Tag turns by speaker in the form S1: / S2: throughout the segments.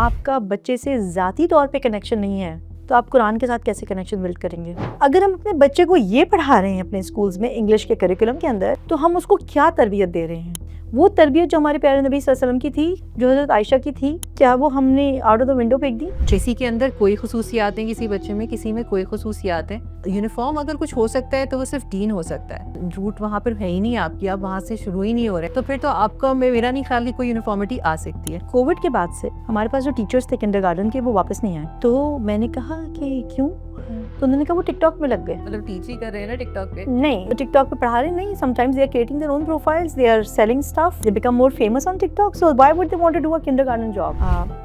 S1: آپ کا بچے سے ذاتی طور پہ کنیکشن نہیں ہے تو آپ قرآن کے ساتھ کیسے کنیکشن بلڈ کریں گے؟ اگر ہم اپنے بچے کو یہ پڑھا رہے ہیں اپنے اسکولز میں انگلش کے کریکولم کے اندر تو ہم اس کو کیا تربیت دے رہے ہیں؟ وہ تربیت جو ہمارے پیارے نبی صلی اللہ علیہ وسلم کی تھی، جو حضرت عائشہ کی تھی، کیا وہ ہم نے آؤٹ آف دا ونڈو پھینک دی؟
S2: کسی کے اندر کوئی خصوصیات ہیں کسی بچے میں، کسی میں کوئی خصوصیات ہیں. یونیفارم اگر کچھ ہو سکتا ہے تو وہ صرف دین ہو سکتا ہے. روٹ وہاں پر ہے ہی نہیں آپ کی، آپ وہاں سے شروع ہی نہیں ہو رہے، تو پھر تو آپ کا میرا نہیں خیال کہ کوئی یونیفارمٹی آ سکتی ہے.
S1: کووڈ کے بعد سے ہمارے پاس جو ٹیچرز تھے کنڈر گارڈن کے وہ واپس نہیں آئے، تو میں نے کہا کہ کیوں؟ تو انہوں نے کہا وہ ٹک ٹاک میں لگ گئے.
S2: مطلب ٹیچ ہی کر رہے ہیں نا ٹک ٹاک پہ؟
S1: نہیں، ٹک ٹاک پہ پڑھا رہے نہیں. sometimes they are creating their own profiles, they are selling stuff, they become more famous on TikTok, so why would they want to do a kindergarten job?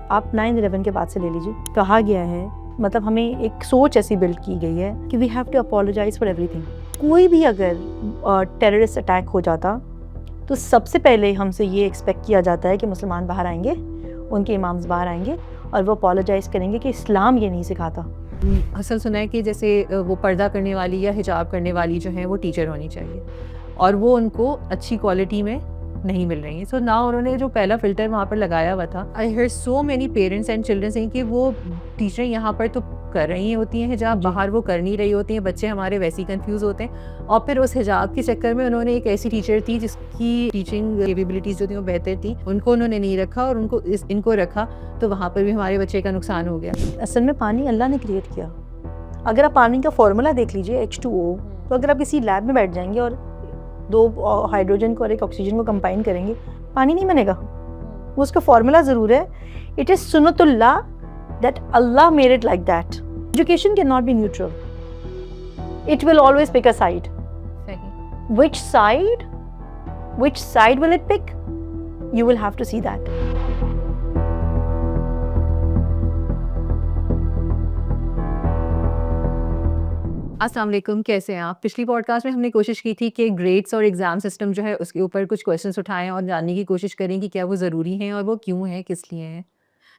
S1: آپ 9/11 کے بعد سے لے لیجیے، کہا گیا ہے، مطلب ہمیں ایک سوچ ایسی بلڈ کی گئی ہے کہ we have to apologize for everything. کوئی بھی اگر ٹیررسٹ اٹیک ہو جاتا تو سب سے پہلے ہم سے یہ ایکسپیکٹ کیا جاتا ہے کہ مسلمان باہر آئیں گے، ان کے امامز باہر آئیں گے اور وہ اپولوجائز کریں گے کہ اسلام یہ نہیں سکھاتا.
S2: اصل سنا ہے کہ جیسے وہ پردہ کرنے والی یا حجاب کرنے والی جو ہیں وہ ٹیچر ہونی چاہیے، اور وہ ان کو اچھی کوالٹی میں نہیں مل رہی ہیں. سو نہ انہوں نے جو پہلا فلٹر وہاں پر لگایا ہوا تھا. I hear so many parents and children saying کہ وہ ٹیچریں یہاں پر تو کر رہی ہوتی ہیں حجاب، باہر وہ کر نہیں رہی ہوتی ہیں. بچے ہمارے ویسے ہی کنفیوز ہوتے ہیں، اور پھر اس حجاب کے چکر میں انہوں نے ایک ایسی ٹیچر تھی جس کی ٹیچنگ کیپیبلٹیز جو تھیں وہ بہتر تھیں، ان کو انہوں نے نہیں رکھا اور ان کو رکھا، تو وہاں پر بھی ہمارے بچے کا نقصان ہو گیا.
S1: اصل میں پانی اللہ نے کریٹ کیا. اگر آپ پانی کا فارمولا دیکھ لیجئے H2O، تو اگر آپ کسی لیب میں بیٹھ جائیں گے اور 2 ہائیڈروجن کو اور 1 آکسیجن کو کمبائن کریں گے، پانی نہیں بنے گا. وہ اس کا فارمولا ضرور ہے. اٹ از سنت اللہ that Allah made it like that. Education can not be neutral. It will always pick a side. Which side will it pick? You will have to see that.
S2: السلام علیکم، کیسے ہیں آپ؟ پچھلی pod cost میں ہم نے کوشش کی تھی کہ گریڈس اور ایگزام سسٹم جو ہے اس کے اوپر کچھ کویشچنس اٹھائیں اور جاننے کی کوشش کریں کہ کیا وہ ضروری ہیں اور وہ کیوں ہیں، کس لیے ہیں.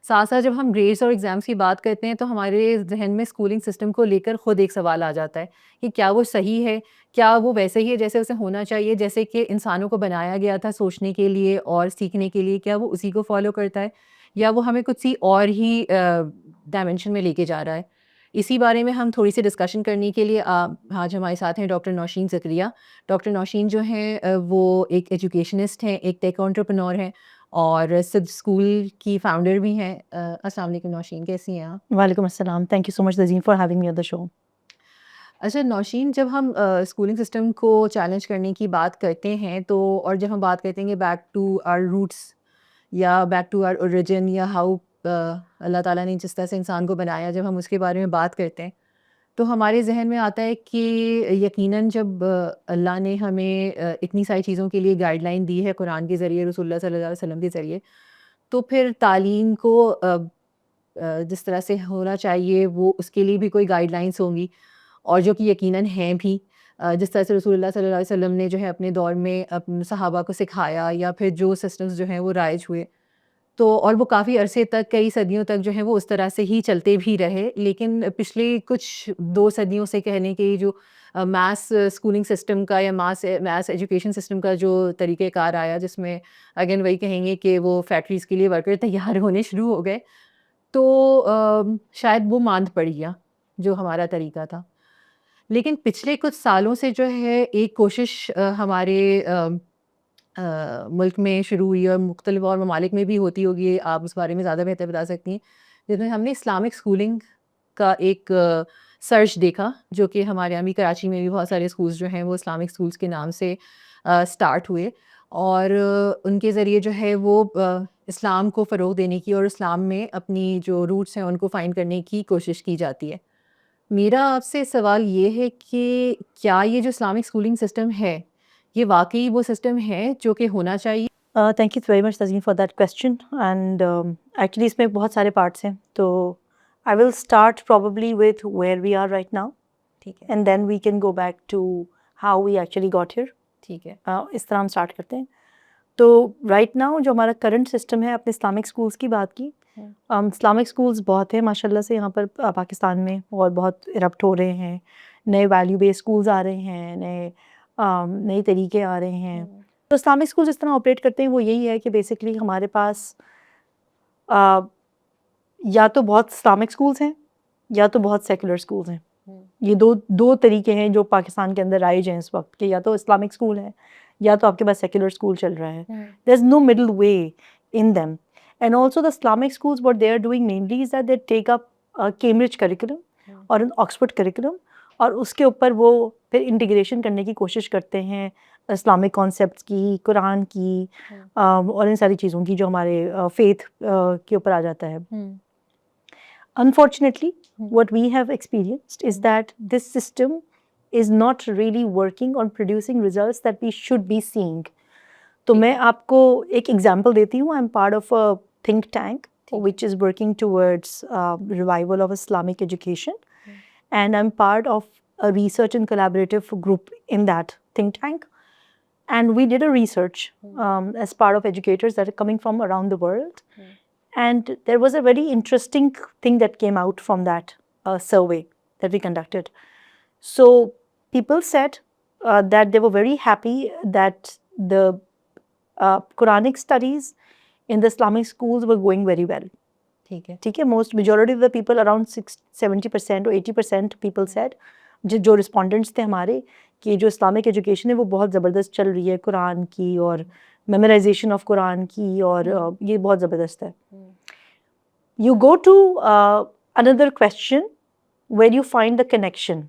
S2: ساتھ ساتھ جب ہم گریڈس اور ایگزامس کی بات کرتے ہیں تو ہمارے ذہن میں اسکولنگ سسٹم کو لے کر خود ایک سوال آ جاتا ہے کہ کیا وہ صحیح ہے، کیا وہ ویسے ہی ہے جیسے اسے ہونا چاہیے، جیسے کہ انسانوں کو بنایا گیا تھا سوچنے کے لیے اور سیکھنے کے لیے، کیا وہ اسی کو فالو کرتا ہے یا وہ ہمیں کچھ سی اور ہی ڈائمینشن میں لے کے جا رہا ہے. اسی بارے میں ہم تھوڑی سی ڈسکشن کرنے کے لیے آج ہمارے ساتھ ہیں ڈاکٹر نوشین زکریا. ڈاکٹر نوشین جو ہیں وہ ایک ایجوکیشنسٹ ہیں، ایک ٹیک انٹرپرنور ہیں اور سدھ اسکول کی فاؤنڈر بھی ہیں. السلام علیکم نوشین، کیسی ہیں آپ؟
S1: وعلیکم السلام. Thank you so much Tazeen for having me on the show.
S2: اچھا نوشین، جب ہم اسکولنگ سسٹم کو چیلنج کرنے کی بات کرتے ہیں تو، اور جب ہم بات کرتے ہیں کہ بیک ٹو آر روٹس یا بیک ٹو آر اوریجن یا ہاؤ اللہ تعالیٰ نے جس طرح سے انسان کو بنایا، جب ہم اس کے بارے میں بات کرتے ہیں تو ہمارے ذہن میں آتا ہے کہ یقیناً جب اللہ نے ہمیں اتنی ساری چیزوں کے لیے گائیڈ لائن دی ہے قرآن کے ذریعے، رسول اللہ صلی اللہ علیہ وسلم کے ذریعے، تو پھر تعلیم کو جس طرح سے ہونا چاہیے وہ اس کے لیے بھی کوئی گائیڈ لائنس ہوں گی، اور جو کہ یقیناً ہیں بھی. جس طرح سے رسول اللہ صلی اللہ علیہ وسلم نے جو ہے اپنے دور میں صحابہ کو سکھایا، یا پھر جو سسٹمز جو ہیں وہ رائج ہوئے، تو اور وہ کافی عرصے تک، کئی صدیوں تک جو ہے وہ اس طرح سے ہی چلتے بھی رہے. لیکن پچھلے کچھ 2 صدیوں سے کہنے کے جو میس اسکولنگ سسٹم کا یا میس ایجوکیشن سسٹم کا جو طریقہ کار آیا، جس میں اگین وہی کہیں گے کہ وہ فیکٹریز کے لیے ورکر تیار ہونے شروع ہو گئے، تو شاید وہ ماند پڑ گیا جو ہمارا طریقہ تھا. لیکن پچھلے کچھ سالوں سے جو ہے ایک کوشش ہمارے ملک میں شروع ہوئی اور مختلف اور ممالک میں بھی ہوتی ہوگی، آپ اس بارے میں زیادہ بہتر بتا سکتی ہیں، جس میں ہم نے اسلامک اسکولنگ کا ایک سرچ دیکھا، جو کہ ہمارے یہاں بھی کراچی میں بھی بہت سارے اسکولز جو ہیں وہ اسلامک اسکولز کے نام سے اسٹارٹ ہوئے، اور ان کے ذریعے جو ہے وہ اسلام کو فروغ دینے کی اور اسلام میں اپنی جو روٹس ہیں ان کو فائنڈ کرنے کی کوشش کی جاتی ہے. میرا آپ سے سوال یہ ہے کہ کیا یہ جو اسلامک اسکولنگ سسٹم ہے یہ واقعی وہ سسٹم ہے جو کہ ہونا چاہیے؟
S1: Thank you very much Tazeen for that question. And actually اس میں بہت سارے پارٹس ہیں، تو I will start probably with where we are right now,
S2: ٹھیک ہے،
S1: and then we can go back to how we actually got here.
S2: ٹھیک ہے.
S1: اس طرح ہم اسٹارٹ کرتے ہیں. تو رائٹ ناؤ جو ہمارا کرنٹ سسٹم ہے، اپنے اسلامک اسکولس کی بات کی، اسلامک اسکولس بہت ہیں ماشاء اللہ سے یہاں پر پاکستان میں، اور بہت ارپٹ ہو رہے ہیں. نئے ویلیو بیس اسکولز آ رہے ہیں، نئے طریقے آ رہے ہیں. تو اسلامک اسکولز اس طرح آپریٹ کرتے ہیں، وہ یہی ہے کہ بیسکلی ہمارے پاس یا تو بہت اسلامک اسکولس ہیں یا تو بہت سیکولر اسکولس ہیں. یہ دو طریقے ہیں جو پاکستان کے اندر رائج ہیں اس وقت, کہ یا تو اسلامک اسکول ہے یا تو آپ کے پاس سیکولر اسکول چل رہا ہے. There is no middle way in them. And also the Islamic schools what they are doing mainly is that they take up Cambridge curriculum اور آکسفورڈ کریکولم, اور اس کے اوپر وہ پھر انٹیگریشن کرنے کی کوشش کرتے ہیں اسلامک کانسیپٹس کی, قرآن کی اور ان ساری چیزوں کی جو ہمارے فیتھ کے اوپر آ جاتا ہے. Unfortunately, what we have experienced is that this system is not really working on producing results that we should be seeing. تو میں آپ کو ایک ایگزامپل دیتی ہوں. I'm part of a think tank which is working towards revival of Islamic education, and I'm part of a research and collaborative group in that think tank. And we did a research as part of educators that are coming from around the world. And there was a very interesting thing that came out from that survey that we conducted. So people said that they were very happy that the Quranic studies in the Islamic schools were going very well. ٹھیک ہے, most majority of the people, around 70% or 80% people said, جو respondents تھے ہمارے, کہ جو Islamic education ہے وہ بہت زبردست چل رہی ہے قرآن کی, اور میمورائزیشن آف قرآن کی, اور یہ بہت زبردست ہے. You go to another question where you find the connection.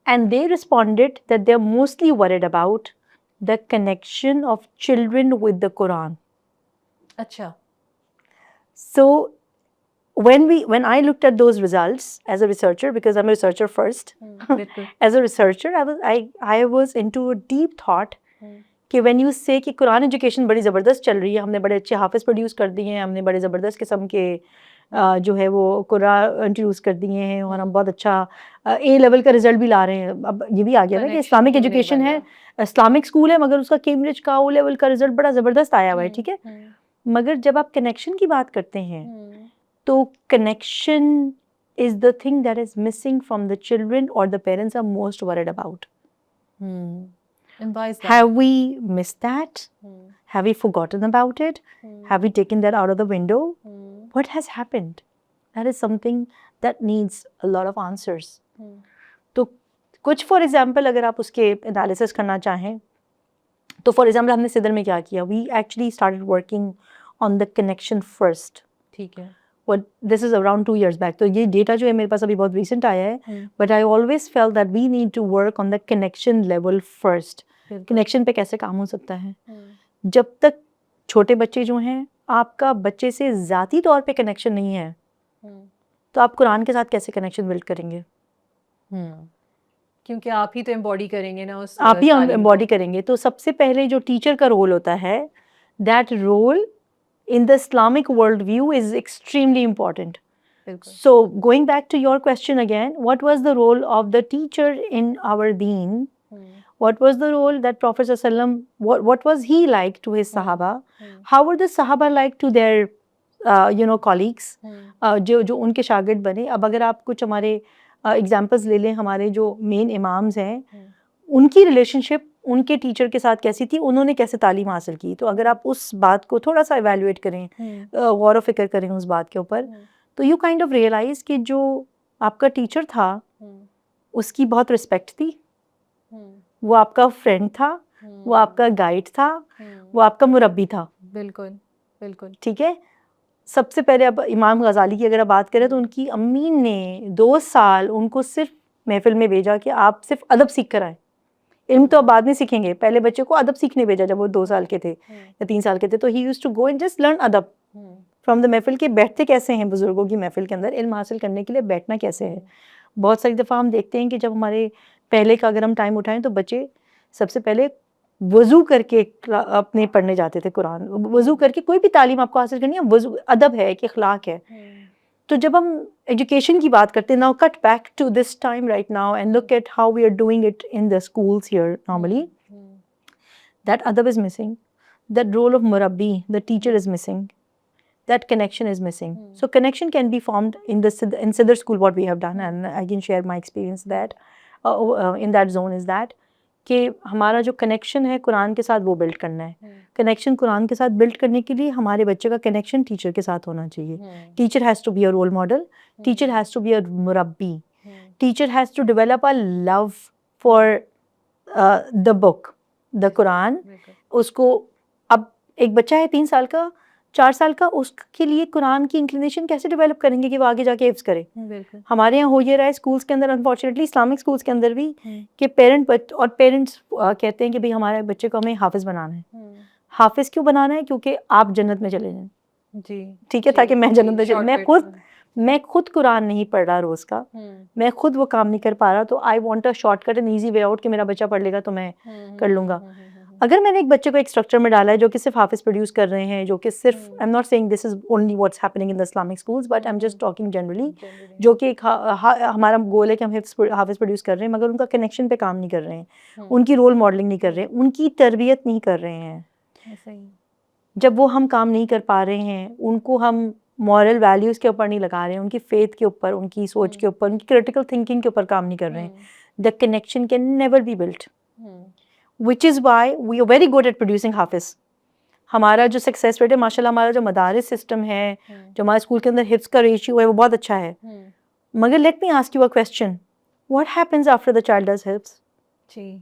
S1: And they responded that they are mostly worried about the connection of children with the Quran.
S2: اچھا.
S1: So when I looked at those results as a researcher, because I'm a researcher first, as a researcher, I was into a deep thought کہ when you say کہ قرآن education بڑی زبردست چل رہی ہے, ہم نے بڑے اچھے حافظ پروڈیوس کر دیے ہیں, ہم نے بڑے زبردست قسم کے جو ہے وہ قرآن انٹروڈیوس کر دیے ہیں, اور ہم بہت اچھا اے لیول کا رزلٹ بھی لا رہے ہیں. اب یہ بھی آ گیا نا کہ اسلامک ایجوکیشن ہے, اسلامک اسکول ہے, مگر اس کا کیمبرج کا او لیول کا رزلٹ بڑا زبردست آیا ہوا ہے. ٹھیک ہے, مگر جب آپ کنیکشن کی بات کرتے ہیں تو connection is the thing that is missing from the children, اور the parents are most worried about. Have we missed that? Have we forgotten about it? Have we taken that out of the window? What has happened? That is something that needs a lot of answers. تو کچھ for example اگر آپ اس کے analysis کرنا چاہیں تو for example ہم نے صدر میں کیا کیا, we actually started working on the connection first.
S2: ٹھیک ہے.
S1: This is around 2 years back. تو یہ ڈیٹا جو ہے میرے پاس ابھی بہت ریسنٹ آیا ہے, but I always feel that we need to work on the connection level first. Connection پہ کیسے کام ہو سکتا ہے؟ جب تک چھوٹے بچے جو ہیں آپ کا بچے سے ذاتی طور پہ کنیکشن نہیں ہے تو آپ قرآن کے ساتھ کیسے کنیکشن بلڈ کریں گے؟
S2: کیونکہ آپ ہی تو امباڈی کریں گے نا,
S1: آپ ہی امباڈی کریں گے. تو سب سے پہلے جو ٹیچر کا رول ہوتا ہے, that role in the Islamic worldview is extremely important. So going back to your question again, what was the role of the teacher in our deen? What was the role that Prophet ﷺ, what was he like to his Sahaba? How were the Sahaba like to their colleagues? جو ان کے شاگرد بنے. اب اگر آپ کچھ ہمارے ایگزامپلس لے لیں, ہمارے جو مین امامز ہیں ان کی ریلیشن شپ ان کے ٹیچر کے ساتھ کیسی تھی, انہوں نے کیسے تعلیم حاصل کی. تو اگر آپ اس بات کو تھوڑا سا ایویلویٹ کریں, غور و فکر کریں اس بات کے اوپر, تو یو کائنڈ آف ریئلائز کہ جو آپ کا ٹیچر تھا اس کی بہت رسپیکٹ تھی, وہ آپ کا فرینڈ تھا, وہ آپ کا گائیڈ تھا, وہ آپ کا مربی تھا.
S2: بالکل بالکل.
S1: ٹھیک ہے. سب سے پہلے اب امام غزالی کی اگر آپ بات کریں تو ان کی امی نے 2 سال ان کو صرف محفل میں بھیجا کہ آپ صرف ادب سیکھ کر آئیں. علم تو اب بعد میں سیکھیں گے, پہلے بچے کو ادب سیکھنے بھیجا جب وہ 2 سال کے تھے یا 3 سال کے تھے. تو he used to go and just learn ادب فرام دا محفل, کے بیٹھتے کیسے ہیں بزرگوں کی محفل کے اندر, علم حاصل کرنے کے لیے بیٹھنا کیسے ہے. بہت ساری دفعہ ہم دیکھتے ہیں کہ جب ہمارے پہلے کا اگر ہم ٹائم اٹھائیں تو بچے سب سے پہلے وضو کر کے اپنے پڑھنے جاتے تھے قرآن. وضو کر کے کوئی بھی تعلیم آپ کو حاصل کرنی ہے, وضو ادب ہے کہ اخلاق ہے. تو جب ہم ایجوکیشن کی بات کرتے ہیں, now cut back to this time right now and look at how we are doing it in the schools here normally, that ادب is missing, that role of مربی, the teacher is missing, that connection is missing. So connection can be formed in Sidr school. What we have done, and I can share my experience that in that zone, is that کہ ہمارا جو connection ہے قرآن کے ساتھ وہ blood کرنا ہے. Connection قرآن کے ساتھ بلڈ کرنے کے لیے ہمارے بچے کا کنیکشن ٹیچر کے ساتھ ہونا چاہیے. Teacher has to be a role model, teacher has to be a مربی, teacher has to develop a love for the book, the Quran. اس کو اب ایک بچہ ہے 3 سال کا 4 سال کا, اس کے لیے قرآن کی انکلینیشن کیسے ڈیولپ کریں گے کہ وہ آگے جا کے حفظ کرے. ہمارے یہاں ہو یہ رہا ہے اسکولس کے اندر, انفارچونیٹلی اسلامک اسکولس کے اندر بھی, کہ پیرنٹس کہتے ہیں کہ بھئی ہمارے بچے کو ہمیں حافظ بنانا ہے. حافظ کیوں بنانا ہے؟ کیونکہ آپ جنت میں چلے جائیں. جی ٹھیک ہے, تاکہ میں جنت میں چلے. میں خود قرآن نہیں پڑھ رہا روز کا, میں خود وہ کام نہیں کر پا رہا, تو I want a short cut and easy way out کہ میرا بچہ پڑھ لے گا تو میں کر لوں گا. اگر میں نے ایک بچے کو ایک اسٹرکچر میں ڈالا ہے جو کہ صرف حافظ پروڈیوس کر رہے ہیں, جو کہ صرف I am not seeing this is only what's happening in the Islamic schools, but I am just talking generally, جو کہ ایک ہمارا گول ہے کہ ہم حافظ پروڈیوس کر رہے ہیں, مگر ان کا کنیکشن پہ کام نہیں کر رہے ہیں, ان کی رول ماڈلنگ نہیں کر رہے ہیں, ان کی تربیت نہیں کر رہے ہیں. جب وہ ہم کام نہیں کر پا رہے ہیں, ان کو ہم مورل ویلیوز کے اوپر نہیں لگا رہے ہیں, ان کی فیتھ کے اوپر, ان کی سوچ کے اوپر, ان کی کریٹیکل تھنکنگ کے اوپر کام نہیں کر رہے ہیں, the connection can never be built. which is why we are very good at producing حافظ. ہمارا جو سکسیس ریٹ ہے ماشاء اللہ, ہمارا جو مدارس سسٹم ہے, جو ہمارے اسکول کے اندر حفظ کا ریشیو ہے وہ بہت اچھا ہے. مگر let me ask you a question, what happens after the child does حفظ؟ جی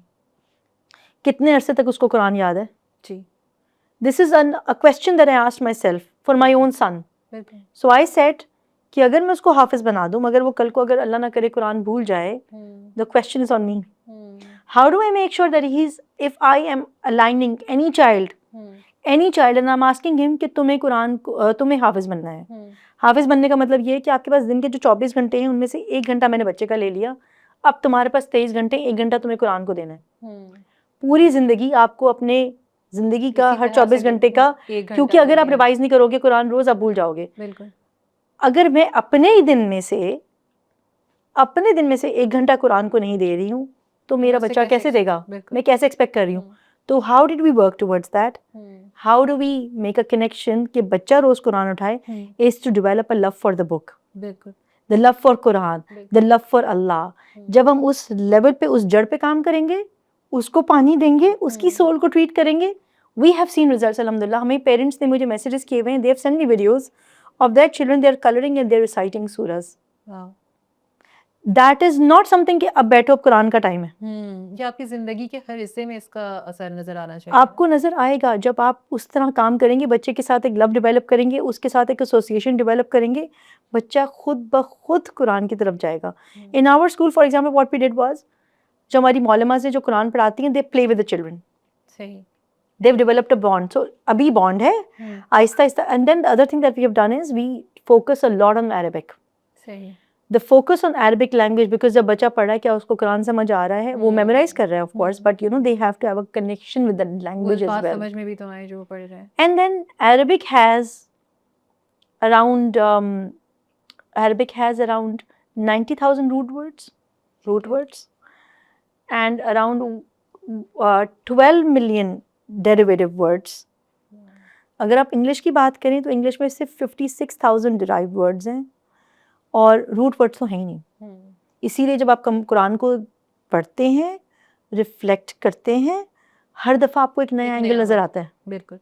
S1: کتنے عرصے تک اس کو قرآن یاد ہے؟ جی دس از a question that I asked myself for my own son. So I said کہ اگر میں اس کو حافظ بنا دوں, مگر وہ کل کو اگر اللہ نہ کرے قرآن بھول جائے, the question is on me. How do I make sure that if I am aligning any child and I'm asking him کہ تمہیں حافظ بننا ہے. حافظ بننے کا مطلب یہ ہے کہ آپ کے پاس دن کے جو 24 گھنٹے ہیں ان میں سے 1 گھنٹہ میں نے بچے کا لے لیا, اب تمہارے پاس 23 گھنٹے, 1 گھنٹہ تمہیں قرآن کو دینا ہے. پوری زندگی آپ کو اپنے زندگی کا ہر 24 گھنٹے کا, کیونکہ اگر آپ ریوائز نہیں کرو گے قرآن روز, آپ بھول جاؤ گے. اگر میں اپنے دن میں سے 1 گھنٹہ قرآن کو نہیں دے رہی ہوں تو میرا بچہ کیسے دے گا؟ میں کیسے ایکسپیکٹ کر رہی ہوں؟ تو how did we work towards that? How do we make a connection کہ بچہ روز قرآن اٹھائے, is to develop a love for the book, the love for Quran, the love for Allah. جب ہم اس لیول پہ, اس جڑ پہ کام کریں گے, اس کو پانی دیں گے, اس کی سول کو ٹریٹ کریں گے, وی ہیو سین ریزلٹس الحمد للہ. ہمیں پیرنٹس نے مجھے میسیجز کیے ہوئے ہیں, they have sent me videos of that children, they are colouring and they are reciting سورز. That is not something کہ اب بیٹھو اب قرآن کا ٹائم ہے.
S2: یہ آپ کی زندگی کے ہر حصے میں اس کا اثر نظر آنا چاہیے.
S1: آپ کو نظر آئے گا جب آپ اس طرح کام کریں گے, بچے کے ساتھ ایک لو ڈیولپ کریں گے, اس کے ساتھ ایک ایسوسیشن ڈیولپ کریں گے, بچہ خود بخود قرآن کی طرف جائے گا. In our school for example what we did was, جو ہماری معلمات ہیں جو قرآن پڑھاتی ہیں, دے پلے ود دا چلڈرن. صحیح. They've developed a bond. So ابھی bond ہے آہستہ آہستہ. And then the other thing that we have done is we focus a lot on Arabic. صحیح. The focus on Arabic language, because جب بچہ پڑھ رہا ہے, کیا اس کو قرآن سمجھ آ رہا ہے, وہ میمورائز کر رہا ہے of course, but you know they have to have a connection with the language as well.
S2: سمجھ میں بھی تو آئے جو پڑھ رہے ہیں.
S1: And then Arabic has around 90,000 root words and around 12 million derivative words. اگر آپ انگلش کی بات کریں تو انگلش میں صرف 56,000 derived words ہیں اور روٹ ورڈس تو ہیں ہی نہیں. اسی لیے جب آپ قرآن کو پڑھتے ہیں, ریفلیکٹ کرتے ہیں, ہر دفعہ آپ کو ایک نیا اینگل نظر آتا ہے.
S2: بالکل.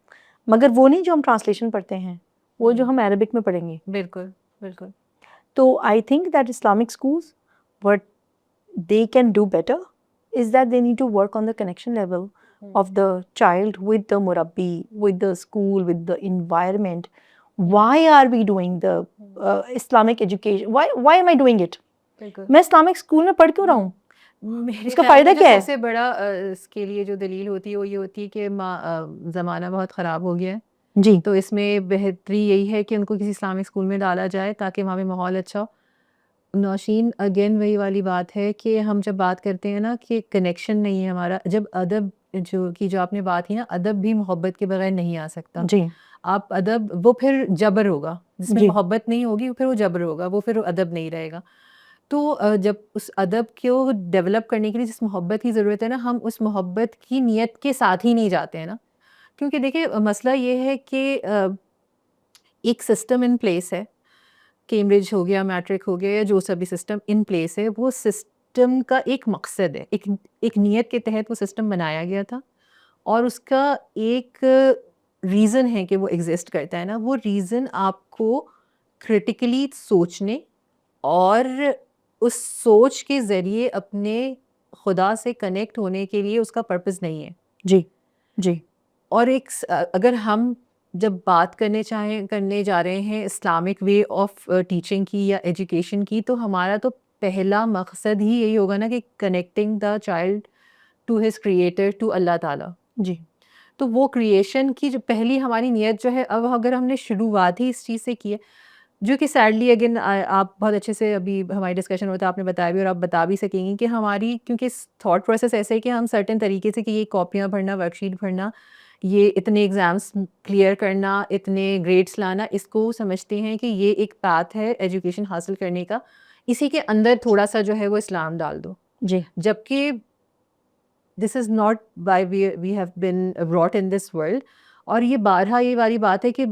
S1: مگر وہ نہیں جو ہم ٹرانسلیشن پڑھتے ہیں, وہ جو ہم عربک میں پڑھیں گے.
S2: بالکل بالکل.
S1: تو I think that Islamic schools what they can do better is that they need to work on the connection level of the child with the murabbi, with the school, with the environment. Why are we doing the Islamic education? Why am I doing it? میں Islamic school میں پڑھ کیوں رہا ہوں؟ اس کا فائدہ کیا ہے؟
S2: سب سے بڑا اس کے لیے جو دلیل ہوتی ہے وہ یہ ہوتی ہے کہ زمانہ بہت خراب ہو گیا ہے. جی. تو اس میں بہتری یہی ہے کہ ان کو کسی اسلامک اسکول میں ڈالا جائے تاکہ وہاں پہ ماحول اچھا ہو. نوشین اگین وہی والی بات ہے کہ ہم جب بات کرتے ہیں نا کہ کنیکشن نہیں ہے ہمارا, جب ادب جو آپ نے بات کی نا, ادب بھی محبت کے بغیر نہیں آ سکتا. جی. آپ ادب وہ پھر جبر ہوگا, جس میں محبت نہیں ہوگی پھر وہ جبر ہوگا, وہ پھر ادب نہیں رہے گا. تو جب اس ادب کو ڈیولپ کرنے کے لیے جس محبت کی ضرورت ہے نا, ہم اس محبت کی نیت کے ساتھ ہی نہیں جاتے ہیں نا. کیونکہ دیکھیں مسئلہ یہ ہے کہ ایک سسٹم ان پلیس ہے, کیمبرج ہو گیا, میٹرک ہو گیا, یا جو سا بھی سسٹم ان پلیس ہے, وہ سسٹم کا ایک مقصد ہے, ایک نیت کے تحت وہ سسٹم بنایا گیا تھا, اور اس کا ایک ریزن ہے کہ وہ ایگزسٹ کرتا ہے نا. وہ ریزن آپ کو کرٹیکلی سوچنے اور اس سوچ کے ذریعے اپنے خدا سے کنیکٹ ہونے کے لیے اس کا پرپز نہیں ہے.
S1: جی جی.
S2: اور ایک اگر ہم جب بات کرنے جا رہے ہیں اسلامک وے آف ٹیچنگ کی یا ایجوکیشن کی, تو ہمارا تو پہلا مقصد ہی یہی ہوگا نا کہ connecting the child to his creator, to اللہ تعالیٰ.
S1: جی.
S2: تو وہ کریشن کی جو پہلی ہماری نیت جو ہے, اب اگر ہم نے شروعات ہی اس چیز سے کی ہے, جو کہ سیڈلی اگین آپ بہت اچھے سے ابھی ہماری ڈسکشن ہوتا ہے آپ نے بتایا بھی, اور آپ بتا بھی سکیں گی کہ ہماری کیونکہ تھاٹ پروسیس ایسے ہے کہ ہم سرٹن طریقے سے کہ یہ کاپیاں بھرنا, ورک شیٹ بھرنا, یہ اتنے ایگزامس کلیئر کرنا, اتنے گریڈس لانا, اس کو سمجھتے ہیں کہ یہ ایک پاتھ ہے ایجوکیشن حاصل کرنے کا, اسی کے اندر تھوڑا سا جو ہے وہ اسلام ڈال دو.
S1: جی.
S2: جبکہ this is not why we have been brought in this world. اور یہ بارہا یہ والی بات ہے کہ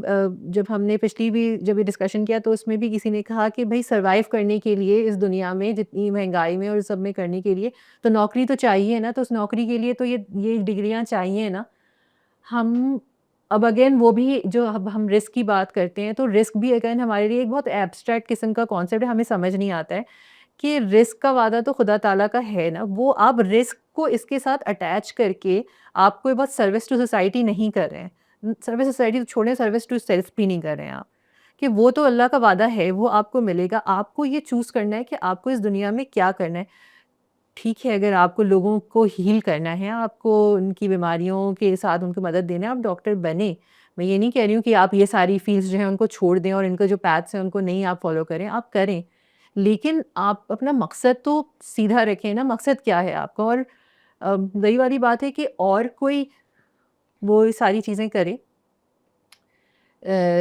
S2: جب ہم نے پچھلی بھی جب یہ ڈسکشن کیا تو اس میں بھی کسی نے کہا کہ بھائی سروائیو کرنے کے لیے اس دنیا میں جتنی مہنگائی میں اور سب میں کرنے کے لیے تو نوکری تو چاہیے نا, تو اس نوکری کے لیے تو یہ ڈگریاں چاہیے نا. ہم اب اگین وہ بھی جو اب ہم رسک کی بات کرتے ہیں, تو رسک بھی اگین ہمارے لیے ایک بہت ایبسٹریکٹ قسم کا کانسیپٹ ہے, ہمیں سمجھ نہیں آتا ہے کہ رسک کا وعدہ تو خدا تعالیٰ کا ہے نا. وہ آپ رسک کو اس کے ساتھ اٹیچ کر کے آپ کوئی بہت سروس ٹو سوسائٹی نہیں کر رہے ہیں. سروس سوسائٹی تو چھوڑیں, سروس ٹو سیلف بھی نہیں کر رہے ہیں آپ, کہ وہ تو اللہ کا وعدہ ہے, وہ آپ کو ملے گا. آپ کو یہ چوز کرنا ہے کہ آپ کو اس دنیا میں کیا کرنا ہے. ٹھیک ہے, اگر آپ کو لوگوں کو ہیل کرنا ہے, آپ کو ان کی بیماریوں کے ساتھ ان کو مدد دینا ہے, آپ ڈاکٹر بنیں. میں یہ نہیں کہہ رہی ہوں کہ آپ یہ ساری فیلڈس جو ہیں ان کو چھوڑ دیں اور ان کا جو پیتھس ہیں ان کو نہیں آپ فالو کریں, آپ کریں, لیکن آپ اپنا مقصد تو سیدھا رکھیں نا. مقصد کیا ہے آپ کا؟ اور وہی والی بات ہے کہ اور کوئی وہ ساری چیزیں کرے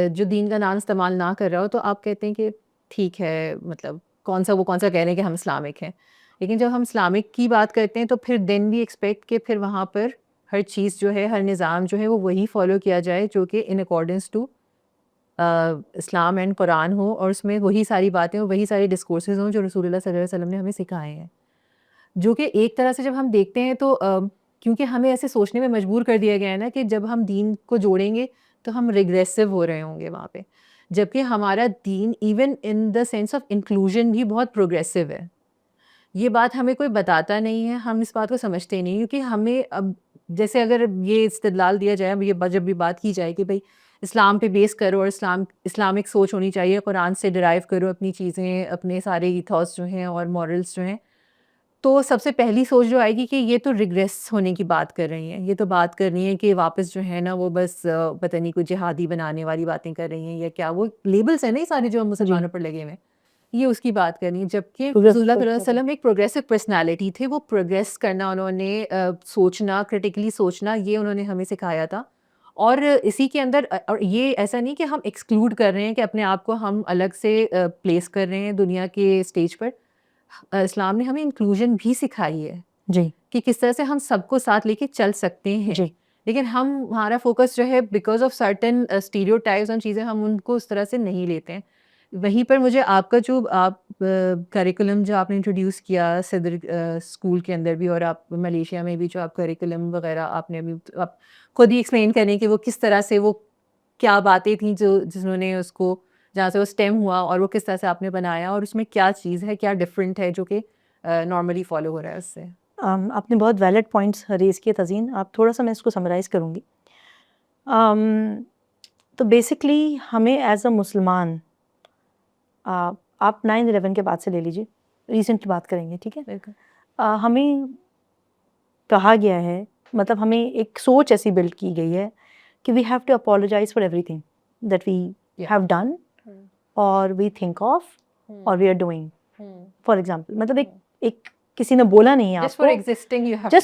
S2: جو دین کا نام استعمال نہ کر رہا ہو, تو آپ کہتے ہیں کہ ٹھیک ہے, مطلب کون سا کہہ رہے ہیں کہ ہم اسلامک ہیں. لیکن جب ہم اسلامک کی بات کرتے ہیں تو پھر دین وی ایکسپیکٹ کہ پھر وہاں پر ہر چیز جو ہے, ہر نظام جو ہے وہ وہی فالو کیا جائے جو کہ in accordance to Islam and Quran ہو, اور اس میں وہی ساری باتیں ہوں, وہی سارے ڈسکورسز ہوں جو رسول اللہ صلی اللہ علیہ وسلم نے ہمیں سکھائے ہیں. جو کہ ایک طرح سے جب ہم دیکھتے ہیں تو کیونکہ ہمیں ایسے سوچنے میں مجبور کر دیا گیا ہے نا کہ جب ہم دین کو جوڑیں گے تو ہم ریگریسو ہو رہے ہوں گے وہاں پہ, جبکہ ہمارا دین even in the sense of inclusion بھی بہت پروگریسو ہے. یہ بات ہمیں کوئی بتاتا نہیں ہے, ہم اس بات کو سمجھتے نہیں, کیونکہ ہمیں اب جیسے اگر یہ استدلال دیا جائے, یہ جب بھی بات کی جائے کہ بھائی اسلام پہ بیس کرو اور اسلامک سوچ ہونی چاہیے, قرآن سے ڈرائیو کرو اپنی چیزیں, اپنے سارے ایتھوس جو ہیں اور مورلس جو ہیں, تو سب سے پہلی سوچ جو آئے گی کہ یہ تو ریگریس ہونے کی بات کر رہی ہیں, یہ تو بات کر رہی ہیں کہ واپس جو ہے نا وہ بس پتہ نہیں کوئی جہادی بنانے والی باتیں کر رہی ہیں, یا کیا وہ لیبلس ہیں نا سارے جو مسلمانوں پر لگے ہوئے, یہ اس کی بات کرنی ہے. جبکہ رسول اللہ صلی اللہ علیہ وسلم ایک پروگریسو پرسنالٹی تھے, وہ پروگریس کرنا, انہوں نے سوچنا, کریٹیکلی سوچنا, یہ انہوں نے ہمیں سکھایا تھا. اور اسی کے اندر یہ ایسا نہیں کہ ہم ایکسکلوڈ کر رہے ہیں کہ اپنے آپ کو ہم الگ سے پلیس کر رہے ہیں دنیا کے اسٹیج پر. اسلام نے ہمیں انکلوژن بھی سکھائی ہے
S1: جی,
S2: کہ کس طرح سے ہم سب کو ساتھ لے کے چل سکتے ہیں.
S1: جی.
S2: لیکن ہمارا فوکس جو ہے بیکاز آف سرٹن اسٹیریوٹائپس اور چیزیں ہم ان کو اس طرح سے نہیں لیتے ہیں. وہیں پر مجھے آپ کا جو کریکولم جو آپ نے انٹروڈیوس کیا صدر اسکول کے اندر بھی, اور آپ ملیشیا میں بھی جو آپ کریکولم وغیرہ آپ نے ابھی آپ خود ہی ایکسپلین کریں کہ وہ کس طرح سے, وہ کیا باتیں تھیں جنہوں نے اس کو, جہاں سے وہ اسٹیم ہوا, اور وہ کس طرح سے آپ نے بنایا, اور اس میں کیا چیز ہے, کیا ڈفرینٹ ہے جو کہ نارملی فالو ہو رہا ہے اس سے.
S1: آپ نے بہت ویلڈ پوائنٹس ریز کیے تزین. آپ تھوڑا سا میں اس کو سمرائز کروں گی. تو بیسکلی ہمیں ایز اے مسلمان, آپ 9/11 کے بعد سے لے لیجیے, ریسنٹ کی بات کریں گے, ٹھیک ہے, ہمیں کہا گیا ہے, مطلب ہمیں ایک سوچ ایسی بلڈ کی گئی ہے کہ وی have to apologise for every thing that we have done اور وی تھنک آف اور وی آر ڈوئنگ. فار ایگزامپل, مطلب ایک کسی نے بولا نہیں ہے آپ کو, just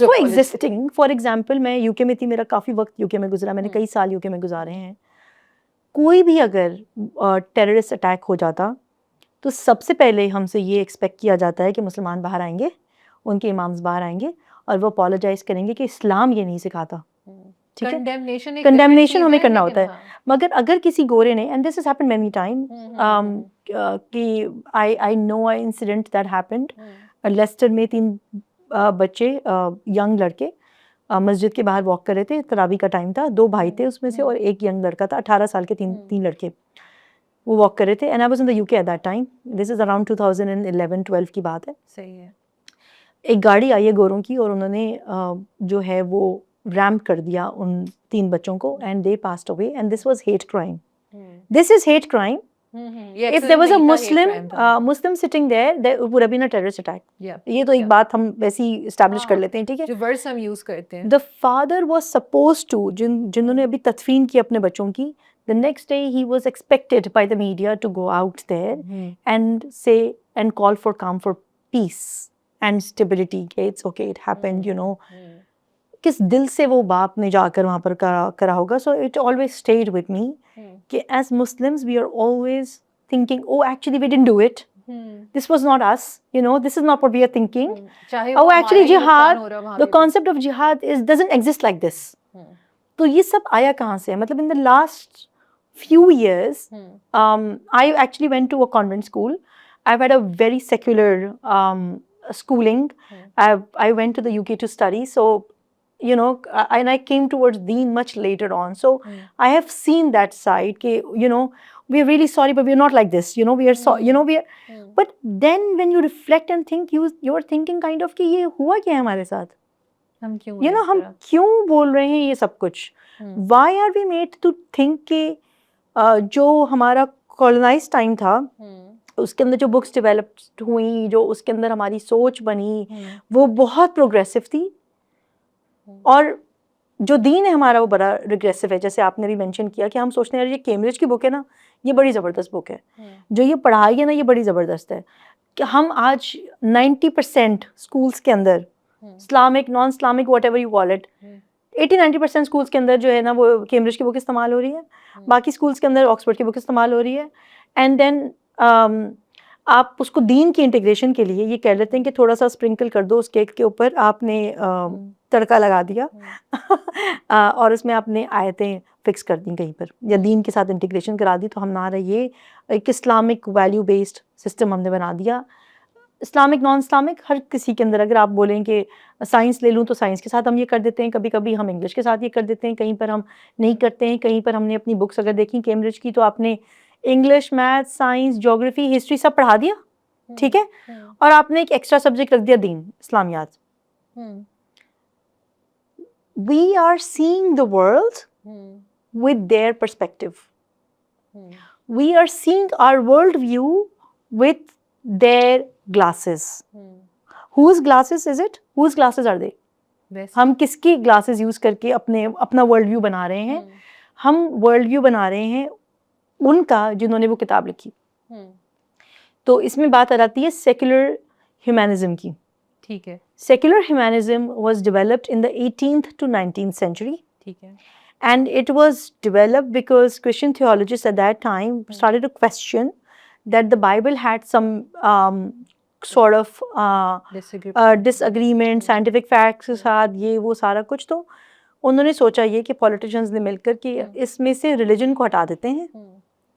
S1: for existing. For example میں یو کے میں تھی, میرا کافی وقت یو کے میں گزرا, میں نے کئی سال یو کے میں گزارے ہیں. کوئی بھی اگر ٹیررسٹ اٹیک ہو جاتا تو سب سے پہلے ہم سے یہ ایکسپیکٹ کیا جاتا ہے کہ مسلمان باہر آئیں گے, ان کے امامز باہر آئیں گے اور وہ اپولوجائز کریں گے کہ اسلام یہ نہیں سکھاتا. ٹھیک ہے, کنڈیمنیشن ہمیں کرنا ہوتا ہے. مگر اگر کسی گورے نے, and this has happen many time, کہ آئی نو اے انسیڈنٹ دیٹ ہیپنڈ لیسٹر میں 3 بچے ینگ لڑکے مسجد کے باہر واک کر رہے تھے، تراویح کا ٹائم تھا، 2 بھائی تھے اس میں سے اور ایک ینگ لڑکا تھا، 18 سال کے 3 لڑکے وہ واک کر رہے تھے. And I was in the UK at that time. This is around 2011-12 کی بات ہے.
S2: صحیح ہے.
S1: ایک گاڑی آئی ہے گوروں کی اور انہوں نے جو ہے وہ ریمپ کر دیا ان 3 بچوں کو and they passed away and this was hate crime. This is hate crime. If there was a Muslim sitting there, there would have been a terrorist attack. یہ تو ایک بات ہم ویسی اسٹیبلش کر لیتے ہیں, ٹھیک ہے.
S2: جو ورڈز ہم یوز کرتے ہیں.
S1: The father was supposed to, جنہوں نے ابھی تدفین کی اپنے بچوں کی, the next day he was expected by the media to go out there and say and call for calm, for peace and stability. It's okay, it happened, you know. کس دل سے وہ باپ نے جا کر وہاں پر کرا ہوگا. So it always stayed with me کہ as Muslims we are always thinking, oh actually we didn't do it, this was not us, you know, this is not what we are thinking. Oh actually jihad, the concept of jihad doesn't exist like this. تو یہ سب آیا کہاں سے؟ مطلب in the last few years I actually went to a convent school. I've had a very secular schooling. I went to the UK to study, so you know, and I came towards deen much later on. So I have seen that side کہ you know, we are really sorry but we are not like this, you know, we are so, you know, we are but then when you reflect and think, you are thinking kind of کہ یہ ہوا کیا ہے ہمارے ساتھ,
S2: ہم کیوں,
S1: you know, ہم کیوں بول رہے ہیں یہ سب کچھ. why are we made to think کہ جو ہمارا colonized time تھا اس کے اندر جو بکس ڈیولپڈ ہوئیں, جو اس کے اندر ہماری سوچ بنی وہ بہت پروگریسو تھی, اور جو دین ہے ہمارا وہ بڑا ریگریسو ہے. جیسے آپ نے بھی مینشن کیا کہ ہم سوچتے ہیں یہ کیمبرج کی بک ہے نا, یہ بڑی زبردست بک ہے, جو یہ پڑھائی ہے نا یہ بڑی زبردست ہے. کہ ہم آج 90% اسکولس کے اندر Islamic naan Islamic what ever you call it, 80-90% schools کے اندر جو ہے نا وہ کیمبرج کی بک استعمال ہو رہی ہے, باقی اسکولس کے اندر آکسفورڈ کی بک استعمال ہو رہی ہے. اینڈ دین آپ اس کو دین کی انٹیگریشن کے لیے یہ کہہ لیتے ہیں کہ تھوڑا سا اسپرنکل کر دو اس کیک کے اوپر, آپ نے تڑکا لگا دیا اور اس میں آپ نے آیتیں فکس کر دیں کہیں پر, یا دین کے ساتھ انٹیگریشن کرا دی. تو ہمارا یہ ایک اسلامک ویلیو بیسڈ سسٹم ہم نے بنا دیا. اسلامک نان اسلامک ہر کسی کے اندر, اگر آپ بولیں کہ سائنس لے لوں تو سائنس کے ساتھ ہم یہ کر دیتے ہیں, کبھی کبھی ہم انگلش کے ساتھ یہ کر دیتے ہیں, کہیں پر ہم نہیں کرتے ہیں. کہیں پر ہم نے اپنی بکس اگر دیکھیں کیمبرج کی تو آپ نے English, math, science, geography, history سب پڑھا دیا, ٹھیک ہے, اور آپ نے ایک ایکسٹرا سبجیکٹ رکھ دیا دین, اسلامیات. We are seeing the world with their perspective. We are seeing our world view with their glasses. Whose glasses is it? Whose glasses are they? ہم کس کی گلاسز یوز کر کے اپنا ورلڈ ویو بنا رہے ہیں؟ ہم ورلڈ ویو بنا رہے ہیں ان کا جنہوں نے وہ کتاب لکھی. تو اس میں بات آ جاتی ہے سیکولر ہیومینزم کی.
S2: ٹھیک ہے.
S1: Secular humanism was developed in the 18th to 19th century.
S2: ٹھیک ہے.
S1: And it was developed because Christian theologists at that time started to question that the Bible had some sort of disagreement, scientific facts کے ساتھ یہ وہ سارا کچھ. تو انہوں نے سوچا یہ کہ پولیٹیشنز نے مل کر کہ اس میں سے ریلیجن کو ہٹا دیتے ہیں,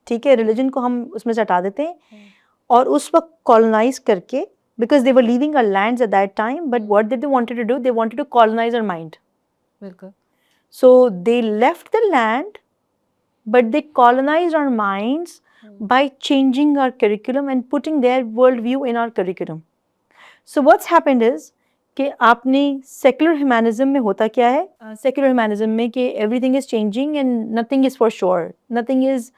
S1: ٹھیک ہے, ریلیجن کو ہم اس میں سے ہٹا دیتے ہیں, اور اس وقت کالونائز کر کے, because they were leaving our lands at that time, but what did they wanted to do? They wanted to colonize our mind.
S2: بالکل.
S1: So they left the land, but they colonized our minds by changing our curriculum and putting their world view in our curriculum. So what's happened is کہ آپ نے secular ہیومینزم میں ہوتا کیا ہے, secular ہیومینزم میں کہ everything is changing and nothing is for sure, nothing is,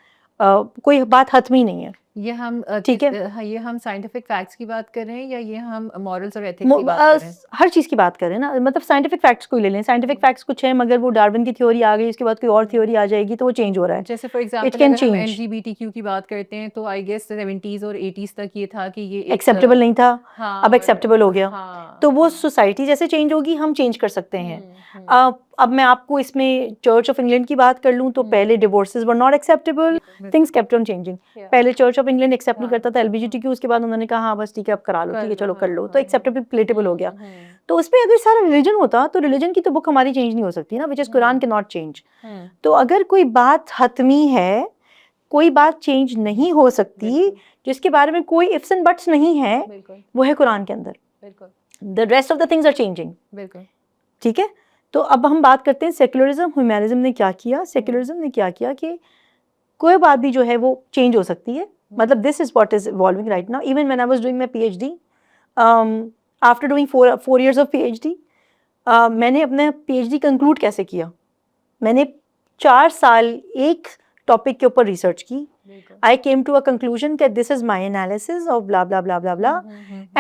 S1: کوئی بات حتمی نہیں ہے.
S2: یہ ہم
S1: ٹھیک ہے,
S2: یہ ہم سائنٹیفک فیکٹس کی بات کر رہے ہیں یا یہ ہم مورلس اور ایتھکس کی بات کر رہے ہیں؟
S1: ہر چیز کی بات کر رہے ہیں نا. مطلب سائنٹیفک فیکٹس کو ہی لے لیں. سائنٹیفک فیکٹس کچھ ہیں مگر وہ ڈارون کی تھیوری آ گئی, اس کے بعد کوئی اور تھیوری آ جائے گی تو وہ چینج ہو رہا ہے.
S2: جیسے فار ایگزامپل اگر ہم LGBTQ کی بات کرتے ہیں تو آئی گیس 70s اور 80s تک یہ تھا کہ یہ
S1: ایکسیپٹیبل نہیں تھا, اب ایکسیپٹیبل ہو گیا. تو وہ سوسائٹی جیسے چینج ہوگی ہم چینج کر سکتے ہیں. اب میں آپ کو اس میں چرچ آف انگلینڈ کی بات کر لوں تو پہلے divorces were not acceptable, things kept on changing. پہلے چرچ آف انگلینڈ ایکسیپٹ نہیں کرتا تھا LGBTQ, اس کے بعد انہوں نے کہا ہاں بس ٹھیک ہے اب کرا لو, ٹھیک ہے چلو کر لو, تو ایکسیپٹیبل پلیٹیبل ہو گیا. تو اس پہ اگر سارا ریلیجن ہوتا تو ریلیجن کی تو بک ہماری چینج نہیں ہو سکتی نا, وچ از قرآن کی ناٹ چینج. تو اگر کوئی بات حتمی ہے, کوئی بات چینج نہیں ہو سکتی, جس کے بارے میں کوئی ifs and buts نہیں ہے, وہ ہے قرآن کے اندر.
S2: بالکل
S1: the rest of the things are changing.
S2: بالکل
S1: ٹھیک ہے. تو اب ہم بات کرتے ہیں سیکولرزم ہیومینزم نے کیا کیا. سیکولرزم نے کیا کیا کہ کوئی بات بھی جو ہے وہ چینج ہو سکتی ہے. مطلب this is what is evolving right now. Even when I was doing my P H D, after doing 4 years of P H D, میں نے اپنا پی ایچ ڈی کنکلوڈ کیسے کیا. میں نے 4 سال ایک ٹاپک کے اوپر ریسرچ کی. I came to a conclusion that this is my analysis of blah blah blah blah blah,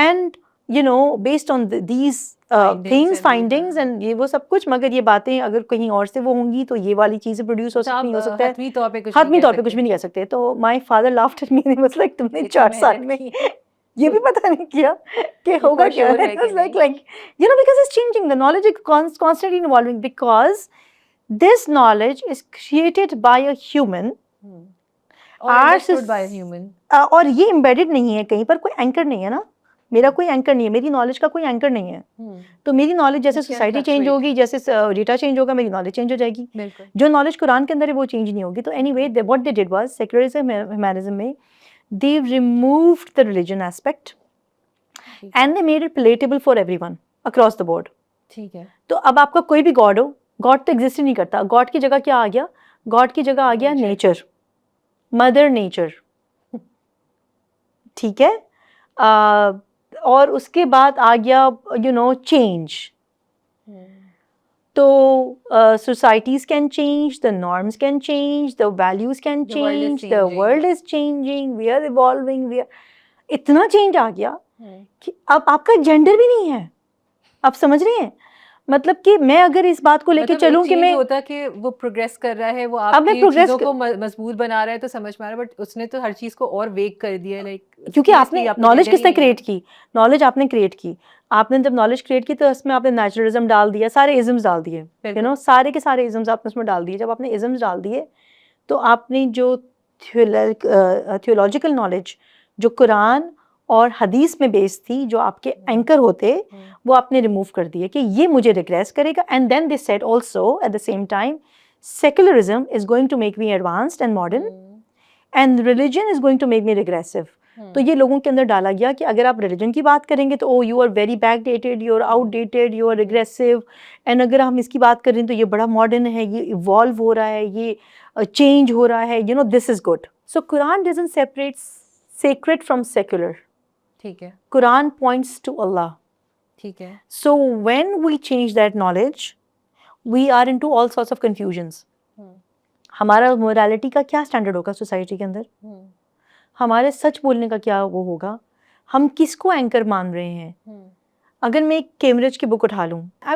S1: and you know based on these things, findings and یہ وہ سب کچھ. مگر یہ باتیں اگر کہیں اور سے وہ ہوں گی تو یہ والی چیزیں پروڈیوس ہو سکتی ہو سکتا ہے, حتمی طور پہ کچھ بھی نہیں کہہ سکتے. تو my father laughed at me and he was like تم نے 4 سال میں یہ بھی پتہ نہیں کیا کہ ہوگا کیا. It was like you know because it's changing, the knowledge is constantly evolving because this knowledge is created by a human اور یہ امبیڈڈ نہیں ہے کہیں پر, کوئی اینکر نہیں ہے نا. میرا کوئی اینکر نہیں ہے, میری نالج کا کوئی اینکر نہیں ہے. تو میری نالج جیسے سوسائٹی چینج ہوگی, جیسے ڈیٹا چینج ہوگا, میری نالج چینج ہو جائے گی. جو نالج قرآن کے اندر ہے وہ چینج نہیں ہوگی. تو anyway what they did was secularism humanism میں they removed the religion aspect and they made it palatable for everyone across the board.
S2: ٹھیک ہے.
S1: تو اب آپ کا کوئی بھی گاڈ ہو, گاڈ تو ایگزسٹ ہی نہیں کرتا. گاڈ کی جگہ کیا آ گیا؟ گاڈ کی جگہ آ گیا نیچر, مدر نیچر. ٹھیک ہے. اور اس کے بعد آ گیا یو نو چینج. تو societies can change, the norms can change, the values can change, the world is changing, we are evolving, اتنا چینج آ گیا کہ اب آپ کا جینڈر بھی نہیں ہے. آپ سمجھ رہے ہیں مطلب کہ میں اگر اس بات کو لے کے چلوں کہ میں
S2: ہوتا کہ وہ پروگریس کر رہا ہے, وہ آپ کی چیزوں کو مضبوط بنا رہا ہے تو سمجھ میں آ رہا ہے, بٹ اس نے تو ہر چیز کو اور ویگ کر دیا. لائک
S1: کیونکہ آپ نے نالج کس نے کریٹ کی, نالج آپ نے کریٹ کی. آپ نے جب نالج کریٹ کی تو اس میں آپ نے نیچرلزم ڈال دیا, سارے ازمز ڈال دیے, یو نو سارے کے سارے ازمز آپ نے اس میں ڈال دیے. جب آپ نے ازمز ڈال دیے تو آپ نے جو تھیولوجیکل نالج جو قرآن اور حدیث میں بیس تھی, جو آپ کے اینکر ہوتے, وہ آپ نے ریموو کر دیے کہ یہ مجھے ریگریس کرے گا. And then they said also at the same time secularism is going to make me advanced and modern and religion is going to make me regressive. تو یہ لوگوں کے اندر ڈالا گیا کہ اگر آپ ریلیجن کی بات کریں گے تو oh you are very backdated, you are outdated, you are regressive. اینڈ اگر ہم اس کی بات کریں تو یہ بڑا ماڈرن ہے, یہ ایوالو ہو رہا ہے, یہ چینج ہو رہا ہے, you know this is good. So Quran doesn't separate secret from secular.
S2: ٹھیک ہے.
S1: Quran points to Allah.
S2: ٹھیک ہے.
S1: So when we change that knowledge we are in to all sorts of confusions. ہمارا morality کا کیا standard ہوگا society کے اندر, ہمارے سچ بولنے کا کیا وہ ہوگا, ہم کس کو اینکر مان رہے ہیں. اگر میں ایک کیمبرج کی بک اٹھا لوں, I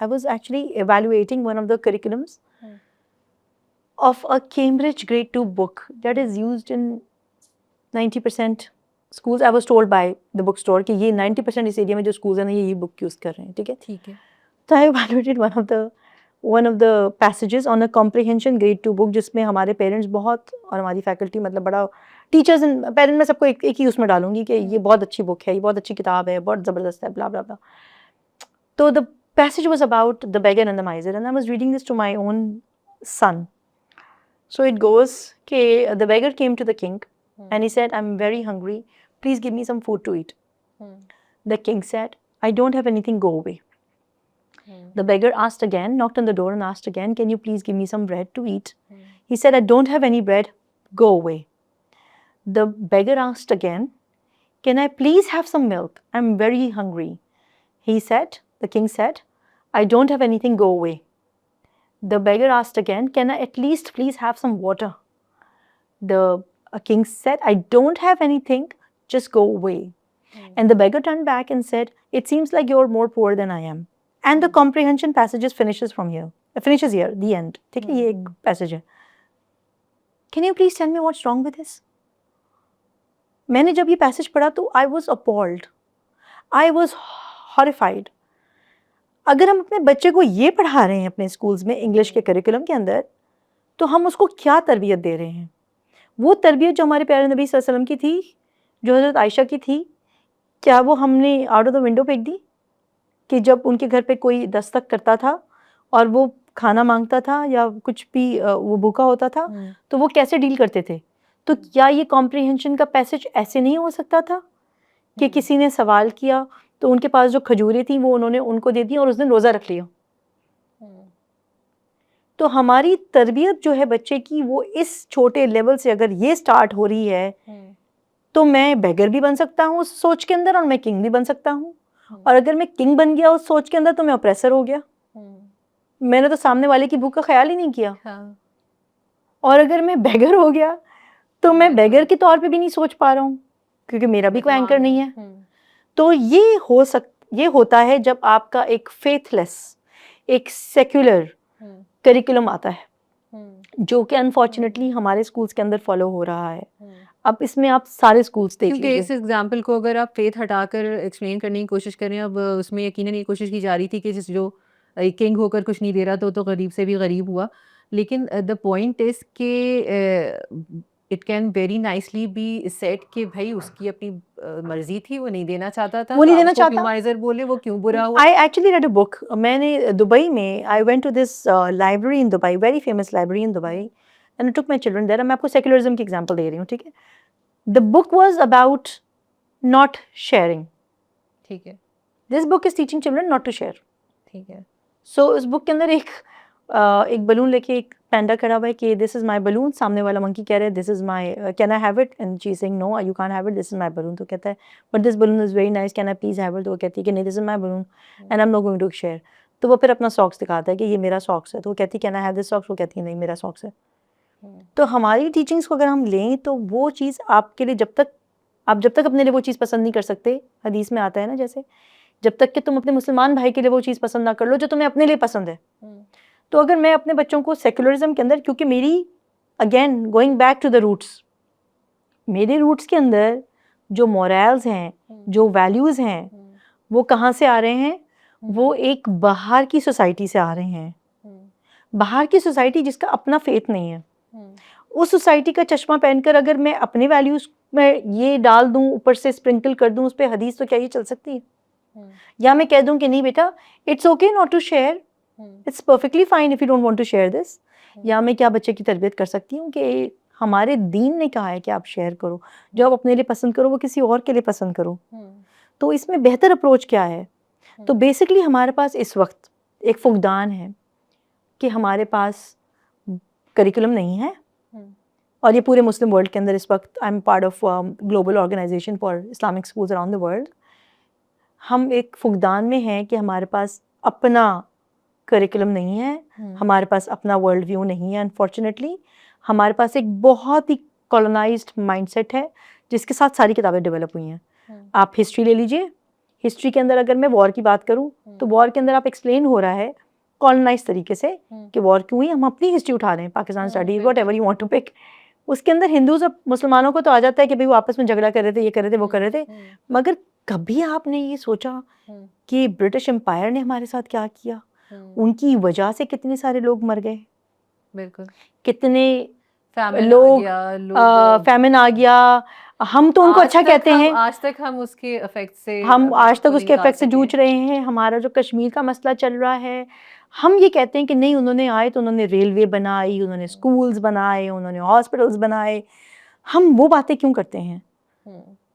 S1: was actually evaluating one of the curriculums of a Cambridge grade 2 book that is used in 90% schools. I was told by the bookstore کہ یہ 90% اس ایریا میں جو schools ہیں یہ بک یوز کر رہے ہیں. ٹھیک ہے.
S2: ٹھیک ہے.
S1: تو I evaluated one of the passages on a comprehension grade 2 book جس میں ہمارے پیرنٹس بہت اور ہماری فیکلٹی مطلب بڑا ٹیچرز پیرنٹ میں سب کو ایک ہی اس میں ڈالوں گی کہ یہ بہت اچھی بک ہے, یہ بہت اچھی کتاب ہے, بہت زبردست ہے, بلا بلا بلا. تو the passage was about the beggar and the miser and I was reading this to my own son. So it goes کہ the beggar came to the king and he said, I'm very hungry, please give me some food to eat. The king said, I don't have anything, go away. The beggar asked again, knocked on the door and asked again, can you please give me some bread to eat? He said, I don't have any bread, go away. The beggar asked again, can I please have some milk? I'm very hungry. He said, the king said, I don't have anything, go away. The beggar asked again, can I at least please have some water? The king said, I don't have anything, just go away. And the beggar turned back and said, it seems like you're more poor than I am. And the comprehension passages finishes here, the end. ٹھیک ہے, یہ ایک passage ہے. Can you please tell me what's wrong with this? میں نے جب یہ passage پڑھا تو I was appalled, I was horrified. اگر ہم اپنے بچے کو یہ پڑھا رہے ہیں اپنے اسکولز میں انگلش کے کریکولم کے اندر تو ہم اس کو کیا تربیت دے رہے ہیں؟ وہ تربیت جو ہمارے پیارے نبی صلی اللہ علیہ وسلم کی تھی, جو حضرت عائشہ کی تھی, کیا وہ ہم نے آؤٹ آف دا ونڈو پھینک دی؟ کہ جب ان کے گھر پہ کوئی دستک کرتا تھا اور وہ کھانا مانگتا تھا یا کچھ بھی وہ بھوکا ہوتا تھا تو وہ کیسے ڈیل کرتے تھے؟ تو کیا یہ کمپریہنشن کا پیسج ایسے نہیں ہو سکتا تھا کہ کسی نے سوال کیا تو ان کے پاس جو کھجوریں تھیں وہ انہوں نے ان کو دے دی اور اس دن روزہ رکھ لیا. تو ہماری تربیت جو ہے بچے کی وہ اس چھوٹے لیول سے اگر یہ سٹارٹ ہو رہی ہے تو میں بیگر بھی بن سکتا ہوں اس سوچ کے اندر اور میں کنگ بھی بن سکتا ہوں. اور اگر میں کنگ بن گیا اس سوچ کے اندر تو میں اپریسر ہو گیا. میں نے تو سامنے والے کی بھوک کا خیال ہی نہیں کیا. اور اگر میں بیگر ہو گیا تو میں بیگر کے طور پہ بھی نہیں سوچ پا رہا ہوں کیونکہ میرا بھی کوئی اینکر نہیں ہے. تو یہ ہوتا ہے جب آپ کا ایک فیتھ لیس ایک سیکولر کریکولم آتا ہے جو کہ انفارچونیٹلی ہمارے اسکولس کے اندر فالو ہو رہا ہے. اب اس میں آپ سارے اسکولس دیکھ
S2: کیونکہ اس ایگزامپل کو اگر آپ فیتھ ہٹا کر ایکسپلین کرنے کی کوشش کریں, اب اس میں یقیناً یہ کوشش کی جا رہی تھی کہ جو کنگ ہو کر کچھ نہیں دے رہا تو غریب سے بھی غریب ہوا. لیکن دا پوائنٹ از کہ it can very nicely be set کہ بھائی اس کی اپنی مرضی تھی, وہ نہیں دینا چاہتا تھا,
S1: وہ نہیں دینا چاہتا.
S2: مائزر بولے وہ کیوں برا ہوا.
S1: I actually read a book. میں نے دبئی میں I went to this library in Dubai, very famous library in Dubai, and I took my children there. میں آپ کو سیکولرزم کی ایگزامپل دے رہی ہوں, ٹھیک ہے. The book was about not sharing.
S2: ٹھیک ہے.
S1: This book is teaching children not to share.
S2: ٹھیک ہے.
S1: So اس بک کے اندر ایک بلون لے کے ایک پینڈا کھڑا ہوا ہے کہ دس از مائی بلون. سامنے والا منکی کہہ رہا ہے this is my can I have it and she is saying no you can't have it this is my balloon. تو کہتا ہے but this balloon is very nice can I please have it. تو وہ کہتی ہے کہ نہیں this is my balloon and I am not going to share. تو وہ پھر اپنا ساکس دکھاتا ہے کہ یہ میرا ساکس ہے. تو وہ کہتی ہے can I have this socks. وہ کہتی ہے نہیں میرا ساکس ہے. تو ہماری ٹیچنگس کو اگر ہم لیں تو وہ چیز آپ کے لیے جب تک اپنے لیے وہ چیز پسند نہیں کر سکتے, حدیث میں آتا ہے نا جیسے جب تک کہ تم اپنے مسلمان بھائی کے لیے وہ چیز پسند نہ کر لو جو تمہیں اپنے لیے پسند ہے. تو اگر میں اپنے بچوں کو سیکولرزم کے اندر, کیونکہ میری again going back to the roots, میرے روٹس کے اندر جو مورالز ہیں جو ویلیوز ہیں وہ کہاں سے آ رہے ہیں, وہ ایک باہر کی سوسائٹی سے آ رہے ہیں. باہر کی سوسائٹی جس کا اپنا فیتھ نہیں ہے, اس سوسائٹی کا چشمہ پہن کر اگر میں اپنے ویلیوز میں یہ ڈال دوں اوپر سے اسپرنکل کر دوں اس پہ حدیث, تو کیا یہ چل سکتی ہے؟ یا میں کہہ دوں کہ نہیں بیٹا it's okay not to share, it's perfectly fine if you don't want to share this. یا میں کیا بچے کی تربیت کر سکتی ہوں کہ ہمارے دین نے کہا ہے کہ آپ شیئر کرو, جو آپ اپنے لیے پسند کرو وہ کسی اور کے لیے پسند کرو. تو اس میں بہتر اپروچ کیا ہے؟ تو بیسکلی ہمارے پاس اس وقت ایک فقدان ہے کہ ہمارے پاس کریکولم نہیں ہے, اور یہ پورے مسلم ورلڈ کے اندر اس وقت I am part of global organisation for Islamic schools around the world. ہم ایک فقدان میں ہیں کہ ہمارے پاس اپنا کریکولم نہیں ہے, ہمارے پاس اپنا ورلڈ ویو نہیں ہے. انفارچونیٹلی ہمارے پاس ایک بہت ہی کالونائزڈ مائنڈ سیٹ ہے جس کے ساتھ ساری کتابیں ڈیولپ ہوئی ہیں. آپ ہسٹری لے لیجئے, ہسٹری کے اندر اگر میں وار کی بات کروں تو وار کے اندر آپ ایکسپلین ہو رہا ہے کالونائز طریقے سے کہ وار کیوں ہوئی. ہم اپنی ہسٹری اٹھا رہے ہیں, Pakistan studies what ever you want to pick. اس کے اندر ہندوز اور مسلمانوں کو تو آ جاتا ہے کہ بھائی وہ آپس میں جھگڑا کر رہے تھے, یہ کر رہے تھے, وہ کر رہے تھے. مگر کبھی آپ نے یہ سوچا کہ برٹش امپائر نے ہمارے ساتھ کیا کیا, ان کی وجہ سے کتنے سارے لوگ مر گئے,
S2: بالکل
S1: کتنے لوگ فیمن آ گیا. ہم تو ان کو اچھا کہتے ہیں,
S2: آج تک ہم اس کے افیکٹ سے
S1: جوجھ رہے ہیں. ہمارا جو کشمیر کا مسئلہ چل رہا ہے, ہم یہ کہتے ہیں کہ نہیں انہوں نے آئے تو انہوں نے ریلوے بنائی, انہوں نے اسکولز بنائے, انہوں نے ہاسپٹلز بنائے. ہم وہ باتیں کیوں کرتے ہیں؟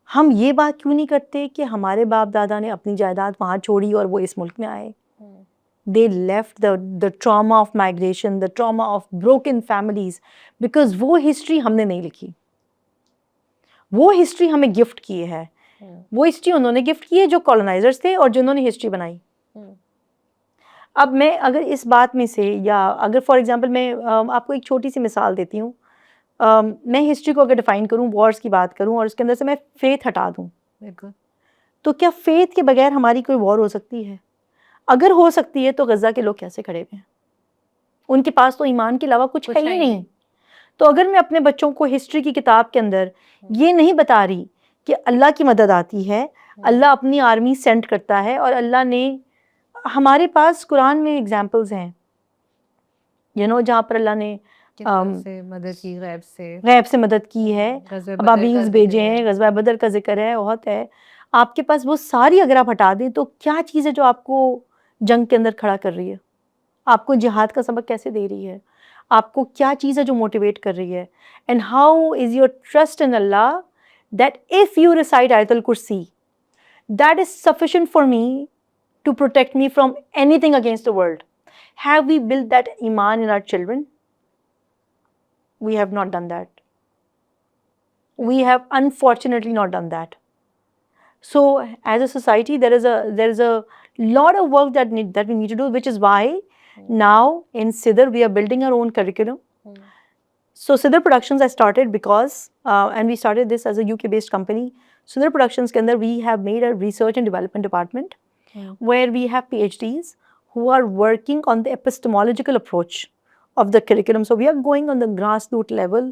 S1: ہم یہ بات کیوں نہیں کرتے کہ ہمارے باپ دادا نے اپنی جائیداد وہاں چھوڑی اور وہ اس ملک میں آئے. They left the trauma of migration, the trauma of broken families, because وہ ہسٹری ہم نے نہیں لکھی. وہ ہسٹری ہمیں گفٹ کی ہے, وہ ہسٹری انہوں نے گفٹ کی ہے جو کالونائزرز تھے اور جنہوں نے ہسٹری بنائی. اب میں اگر اس بات میں سے, یا اگر فار ایگزامپل میں آپ کو ایک چھوٹی سی مثال دیتی ہوں, میں ہسٹری کو اگر ڈیفائن کروں, وارز کی بات کروں اور اس کے اندر سے میں فیتھ ہٹا دوں, تو کیا فیتھ کے بغیر ہماری کوئی وار ہو سکتی ہے؟ اگر ہو سکتی ہے تو غزہ کے لوگ کیسے کھڑے ہوئے ہیں؟ ان کے پاس تو ایمان کے علاوہ کچھ ہے ہی نہیں. تو اگر میں اپنے بچوں کو ہسٹری کی کتاب کے اندر یہ نہیں بتا رہی کہ اللہ کی مدد آتی ہے, اللہ اپنی آرمی سینڈ کرتا ہے, اور اللہ نے ہمارے پاس قرآن میں ایگزامپلز ہیں جہاں پر اللہ نے
S2: مدد کی,
S1: غیب سے مدد کی ہے, ابابیلز بھیجے ہیں, غزوہ بدر کا ذکر ہے, بہت ہے. آپ کے پاس وہ ساری اگر آپ ہٹا دیں تو کیا چیز ہے جو آپ کو جنگ کے اندر کھڑا کر رہی ہے, آپ کو جہاد کا سبق کیسے دے رہی ہے, آپ کو کیا چیز ہے جو موٹیویٹ کر رہی ہے. And how is your trust in Allah that if you recite آیت الکرسی That is sufficient for me to protect me from anything against the world. Have we built that iman in our children? We have not done that. We have unfortunately not done that. So as a society, there is a lot of work that we need to do, which is why now in Sidr we are building our own curriculum. So Sidr Productions I started because and we started this as a UK based company. Sidr Productions ke andar we have made a research and development department where we have PhDs who are working on the epistemological approach of the curriculum. So we are going on the grassroots level.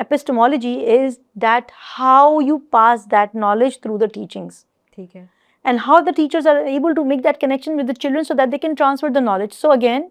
S1: epistemology is that how you pass that knowledge through the teachings.
S2: ٹھیک ہے.
S1: And how the teachers are able to make that connection with the children so that they can transfer the knowledge. So again,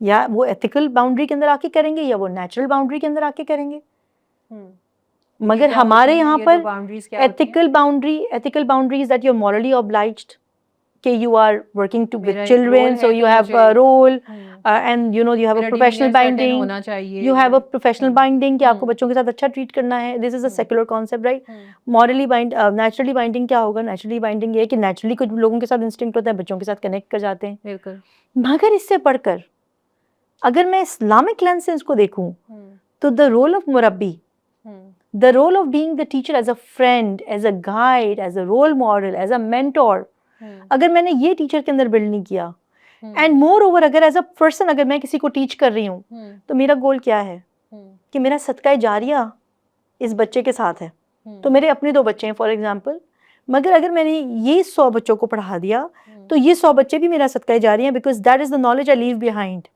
S1: یا وہ ethical boundary کے اندر آ کے کریں گے یا وہ natural boundary کے اندر آ کے کریں گے. مگر ہمارے یہاں پر ethical boundary is that you're morally obliged کہ you are working with children, so you have a role and you know you have a professional binding. You have a professional binding کہ آپ کو بچوں کے ساتھ اچھا ٹریٹ کرنا ہے. This is a secular concept, right? Naturally binding کیا ہوگا؟ Naturally binding یہ ہے کہ naturally کچھ لوگوں کے ساتھ instinct ہوتا ہے, بچوں کے ساتھ کنیکٹ کر جاتے ہیں. بالکل. مگر اس سے پڑھ کر اگر میں اسلامک لینس سے اس کو دیکھوں تو the role of مربی, the role of being the teacher as a friend, as a guide, as a role model, as a mentor, اگر میں نے یہ ٹیچر کے اندر بلڈ نہیں کیا, اینڈ مور اوور اگر ایز اے پرسن اگر میں کسی کو ٹیچ کر رہی ہوں تو میرا گول کیا ہے کہ میرا صدقہ جاریہ اس بچے کے ساتھ ہے. تو میرے اپنے 2 بچے ہیں فار ایگزامپل, مگر اگر میں نے یہ 100 بچوں کو پڑھا دیا تو یہ 100 بچے بھی میرا صدقہ جاریہ ہیں, because that is the knowledge I leave behind,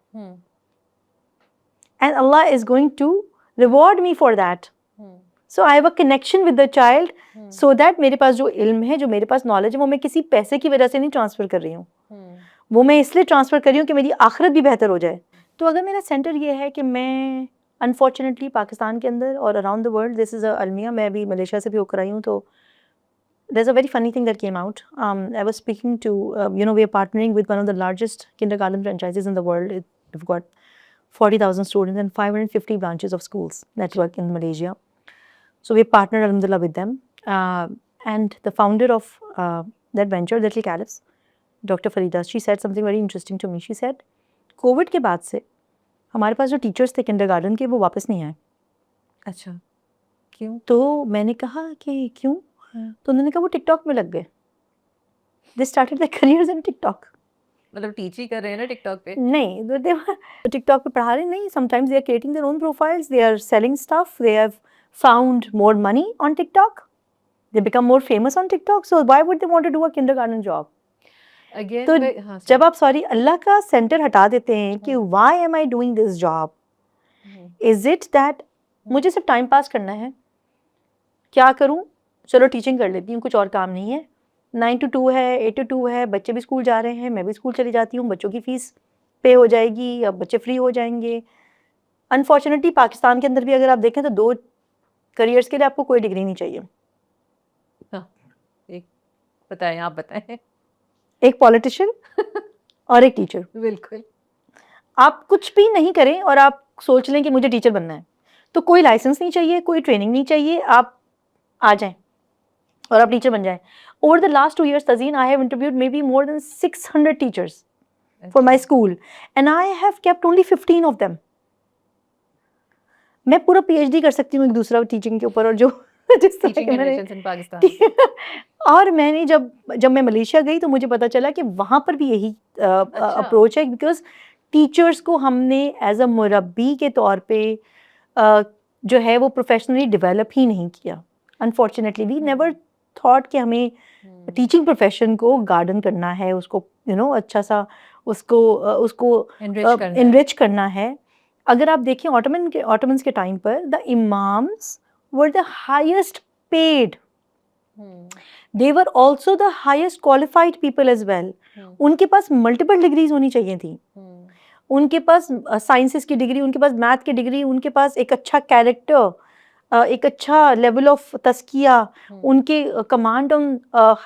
S1: and Allah is going to reward me for that. So I have a connection with the child so that میرے پاس جو علم ہے, جو میرے پاس نالج ہے, وہ میں کسی پیسے کی وجہ سے نہیں ٹرانسفر کر رہی ہوں, وہ میں اس لیے ٹرانسفر کر رہی ہوں کہ میری آخرت بھی بہتر ہو جائے. تو اگر میرا سینٹر یہ ہے کہ میں انفارچونیٹلی پاکستان کے اندر اور اراؤنڈ دا ورلڈ, دس از اے المیہ, میں ابھی ملیشیا سے بھی ہو کر آئی ہوں, تو there's a very funny thing that came out. I was speaking to, we are partnering with one of the largest kindergarten franchises in the world. We've got 40,000 students and 550 branches of schools network in Malaysia. So we partnered, alhamdulillah, with them. And the founder of that venture, Little Caliph, Dr. Farida, she said something very interesting to me. She said, Covid کے بعد سے ہمارے پاس جو teachers تھے kindergarten کے وہ واپس نہیں آئے.
S2: اچھا, کیوں؟
S1: تو میں نے کہا کہ کیوں؟ تو انہوں نے کہا وہ ٹک ٹاک میں لگ گئے. They started their careers in TikTok.
S2: مطلب ٹیچ ہی کر رہے ہیں نا ٹک ٹاک پہ؟ نہیں,
S1: ٹک ٹاک پہ پڑھا رہے نہیں. Sometimes they are creating their own profiles, they are selling stuff, they have found more money on TikTok, they become more famous on TikTok. So why would they want to do a kindergarten job? تو جب آپ اللہ کا centre ہٹا دیتے ہیں کہ why am I doing this job, is it that مجھے صرف ٹائم پاس کرنا ہے, کیا کروں, چلو ٹیچنگ کر لیتی ہوں, کچھ اور کام نہیں ہے, 9 to 2 ہے, 8 to 2 ہے, بچے بھی اسکول جا رہے ہیں, میں بھی اسکول چلی جاتی ہوں, بچوں کی فیس پے ہو جائے گی, اب بچے فری ہو جائیں گے. انفارچونیٹلی پاکستان کے اندر بھی اگر آپ دیکھیں تو 2 کریئرس کے لیے آپ کو کوئی ڈگری نہیں چاہیے.
S2: ایک بتائیں, آپ بتائیں.
S1: ایک پولیٹیشین اور ایک ٹیچر.
S2: بالکل.
S1: آپ کچھ بھی نہیں کریں اور آپ سوچ لیں کہ مجھے ٹیچر بننا ہے, تو کوئی لائسنس نہیں چاہیے, کوئی ٹریننگ نہیں چاہیے, آپ آ جائیں اور آپ ٹیچر بن جائیں. Over the last 2 years, Tazeen, I have interviewed maybe more than 600 teachers for my school and I have kept only 15 of them. میں پورا PhD کر سکتی ہوں ایک دوسرا ٹیچنگ کے اوپر, اور جو اور میں نے جب میں ملیشیا گئی تو مجھے پتا چلا کہ وہاں پر بھی یہی اپروچ ہے, بیکاز ٹیچرس کو ہم نے ایز اے مربی کے طور پہ جو ہے وہ پروفیشنلی ڈیولپ ہی نہیں کیا. انفارچونیٹلی وی نیور تھاٹ کہ ہمیں ٹیچنگ پروفیشن کو گارڈن کرنا ہے, اس کو اچھا سا اس کو انرچ کرنا ہے. اگر آپ دیکھیں آٹومنس کے time per the imams were the highest paid. They were also the highest qualified people as well. ان کے پاس ملٹیپل ڈگریز ہونی چاہیے تھیں. ان کے پاس سائنسز کی ڈگری، ان کے پاس میتھ کی ڈگری، ان کے پاس ایک اچھا کیریکٹر، ایک اچھا لیول آف تزکیہ، ان کے کمانڈ آن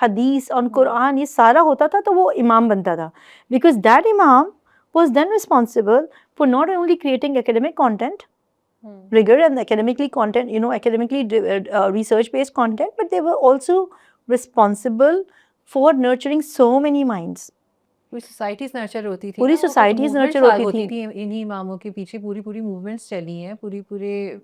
S1: حدیث آن قرآن، یہ سارا ہوتا تھا تو وہ امام بنتا تھا. Because that imam was then responsible for not only creating academic content, rigor and academically content, academically research based content, but they were also responsible for nurturing so many minds.
S2: پوری سوسائٹیز نرچر ہوتی تھی،
S1: پوری societies nurture ہوتی
S2: تھی انہی اماموں کے پیچھے، پوری موومنٹس چلی ہیں، پورے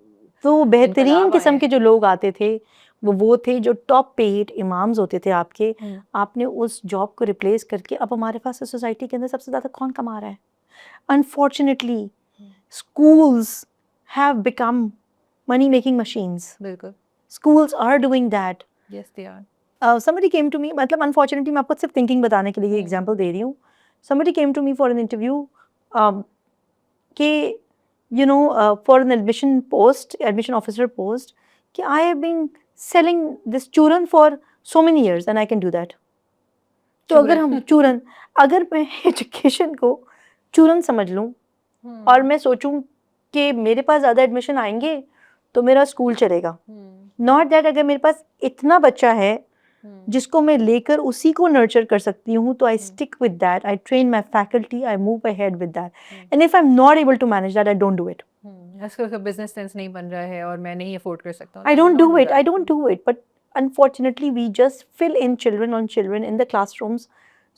S1: تو بہترین قسم کے جو لوگ آتے تھے وہ تھے جو ٹاپ پیڈ امامز ہوتے تھے آپ کے. آپ نے اس جاب کو ریپلیس کر کے اب ہمارے پاس سوسائٹی کے اندر سب سے زیادہ کون کما رہا ہے؟ Unfortunately schools have become money making machines.
S2: بالکل.
S1: Schools are doing that.
S2: Yes, they are.
S1: Somebody came to me, مطلب unfortunately میں آپ کو صرف thinking بتانے کے لیے ایگزامپل دے رہی ہوں. Somebody came to me for an interview کہ for an admission officer post کہ I have been selling this چورن for so many years and I can do that. تو اگر ہم اگر میں ایجوکیشن کو چورن سمجھ لوں اور میں سوچوں کہ میرے پاس زیادہ ایڈمیشن آئیں گے تو میرا اسکول چلے گا. ناٹ دیٹ اگر میرے پاس اتنا بچہ ہے جس کو میں لے کر اسی کو نرچر کر سکتی ہوں تو I stick with that, I train my faculty, I move ahead with that. And if I am not able to manage that, I don't do it.
S2: اس کا بزنس سینس نہیں بن رہا ہے اور میں نہیں افورڈ کر سکتا ہوں.
S1: I don't do it. But unfortunately we just fill in children in the classrooms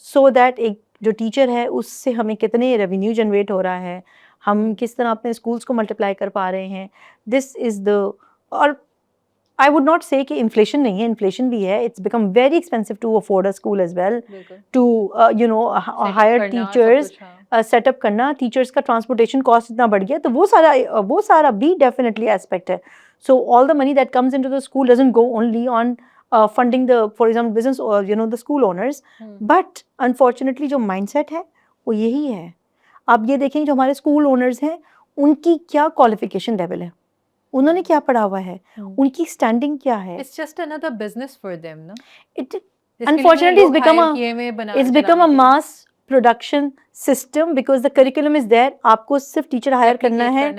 S1: so that ایک جو ٹیچر ہے اس سے ہمیں کتنے ریونیو جنریٹ ہو رہا ہے, ہم کس طرح اپنے اسکولس کو ملٹیپلائی کر پا رہے ہیں. دس از دا, اور آئی ووڈ ناٹ سے کہ انفلیشن نہیں ہے, انفلیشن بھی ہے. It's become very expensive to afford a school as well, to hire teachers, set up کرنا. ٹیچرس کا ٹرانسپورٹیشن کاسٹ اتنا بڑھ گیا, تو وہ سارا بھی ڈیفینیٹلی ایسپیکٹ ہے. So all the money that comes into the school doesn't go only on funding the, for example, business or the school owners, but unfortunately جو mindset ہے وہ یہی ہے. آپ یہ دیکھیں جو ہمارے اسکول اونرز ہیں ان کی کیا qualification level ہے, انہوں نے کیا پڑھا ہوا ہے, ان کی اسٹینڈنگ کیا ہے.
S2: It's just another business for them, no?
S1: Unfortunately it's become a mass production system because the curriculum is there. آپ کو صرف ٹیچر ہائر کرنا ہے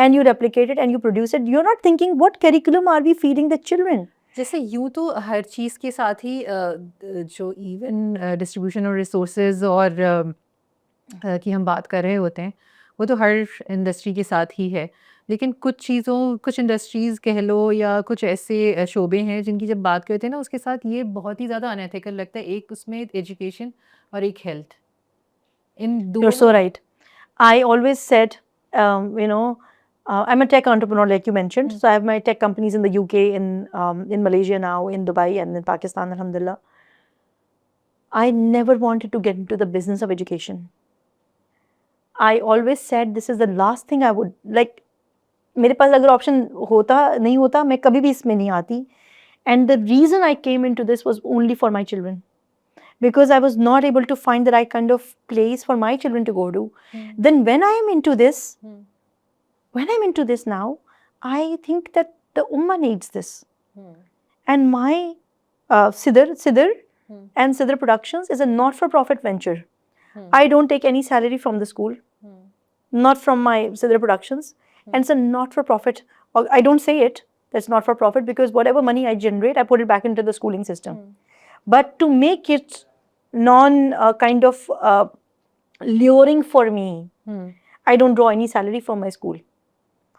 S1: and you replicate it and you produce it. You're not thinking what curriculum are we feeding the children.
S2: جیسے یوں تو ہر چیز کے ساتھ ہی جو ایون ڈسٹریبیوشن اور ریسورسز اور کی ہم بات کر رہے ہوتے ہیں وہ تو ہر انڈسٹری کے ساتھ ہی ہے, لیکن کچھ انڈسٹریز کہہ لو یا کچھ ایسے شعبے ہیں جن کی جب بات کرتے ہیں نا اس کے ساتھ یہ بہت ہی زیادہ انیتھیکل لگتا ہے. ایک اس میں ایجوکیشن اور ایک ہیلتھ, ان دونوں.
S1: You're so right. I always said, I'm a tech entrepreneur like you mentioned. So I have my tech companies in the UK, in Malaysia now, in Dubai and in Pakistan, alhamdulillah. I never wanted to get into the business of education. I always said this is the last thing I would like. میرے پاس اگر option نہیں ہوتا میں کبھی بھی اس میں نہیں آتی. And the reason I came into this was only for my children. Because I was not able to find the right kind of place for my children to go to. Then when I am into this now, I think that the Ummah needs this. And my Sidr and Sidr Productions is a not-for-profit venture. I don't take any salary from the school, not from my Sidr Productions. And it's a not-for-profit. I don't say it, that's not-for-profit, because whatever money I generate, I put it back into the schooling system. But to make it kind of luring for me, I don't draw any salary from my school.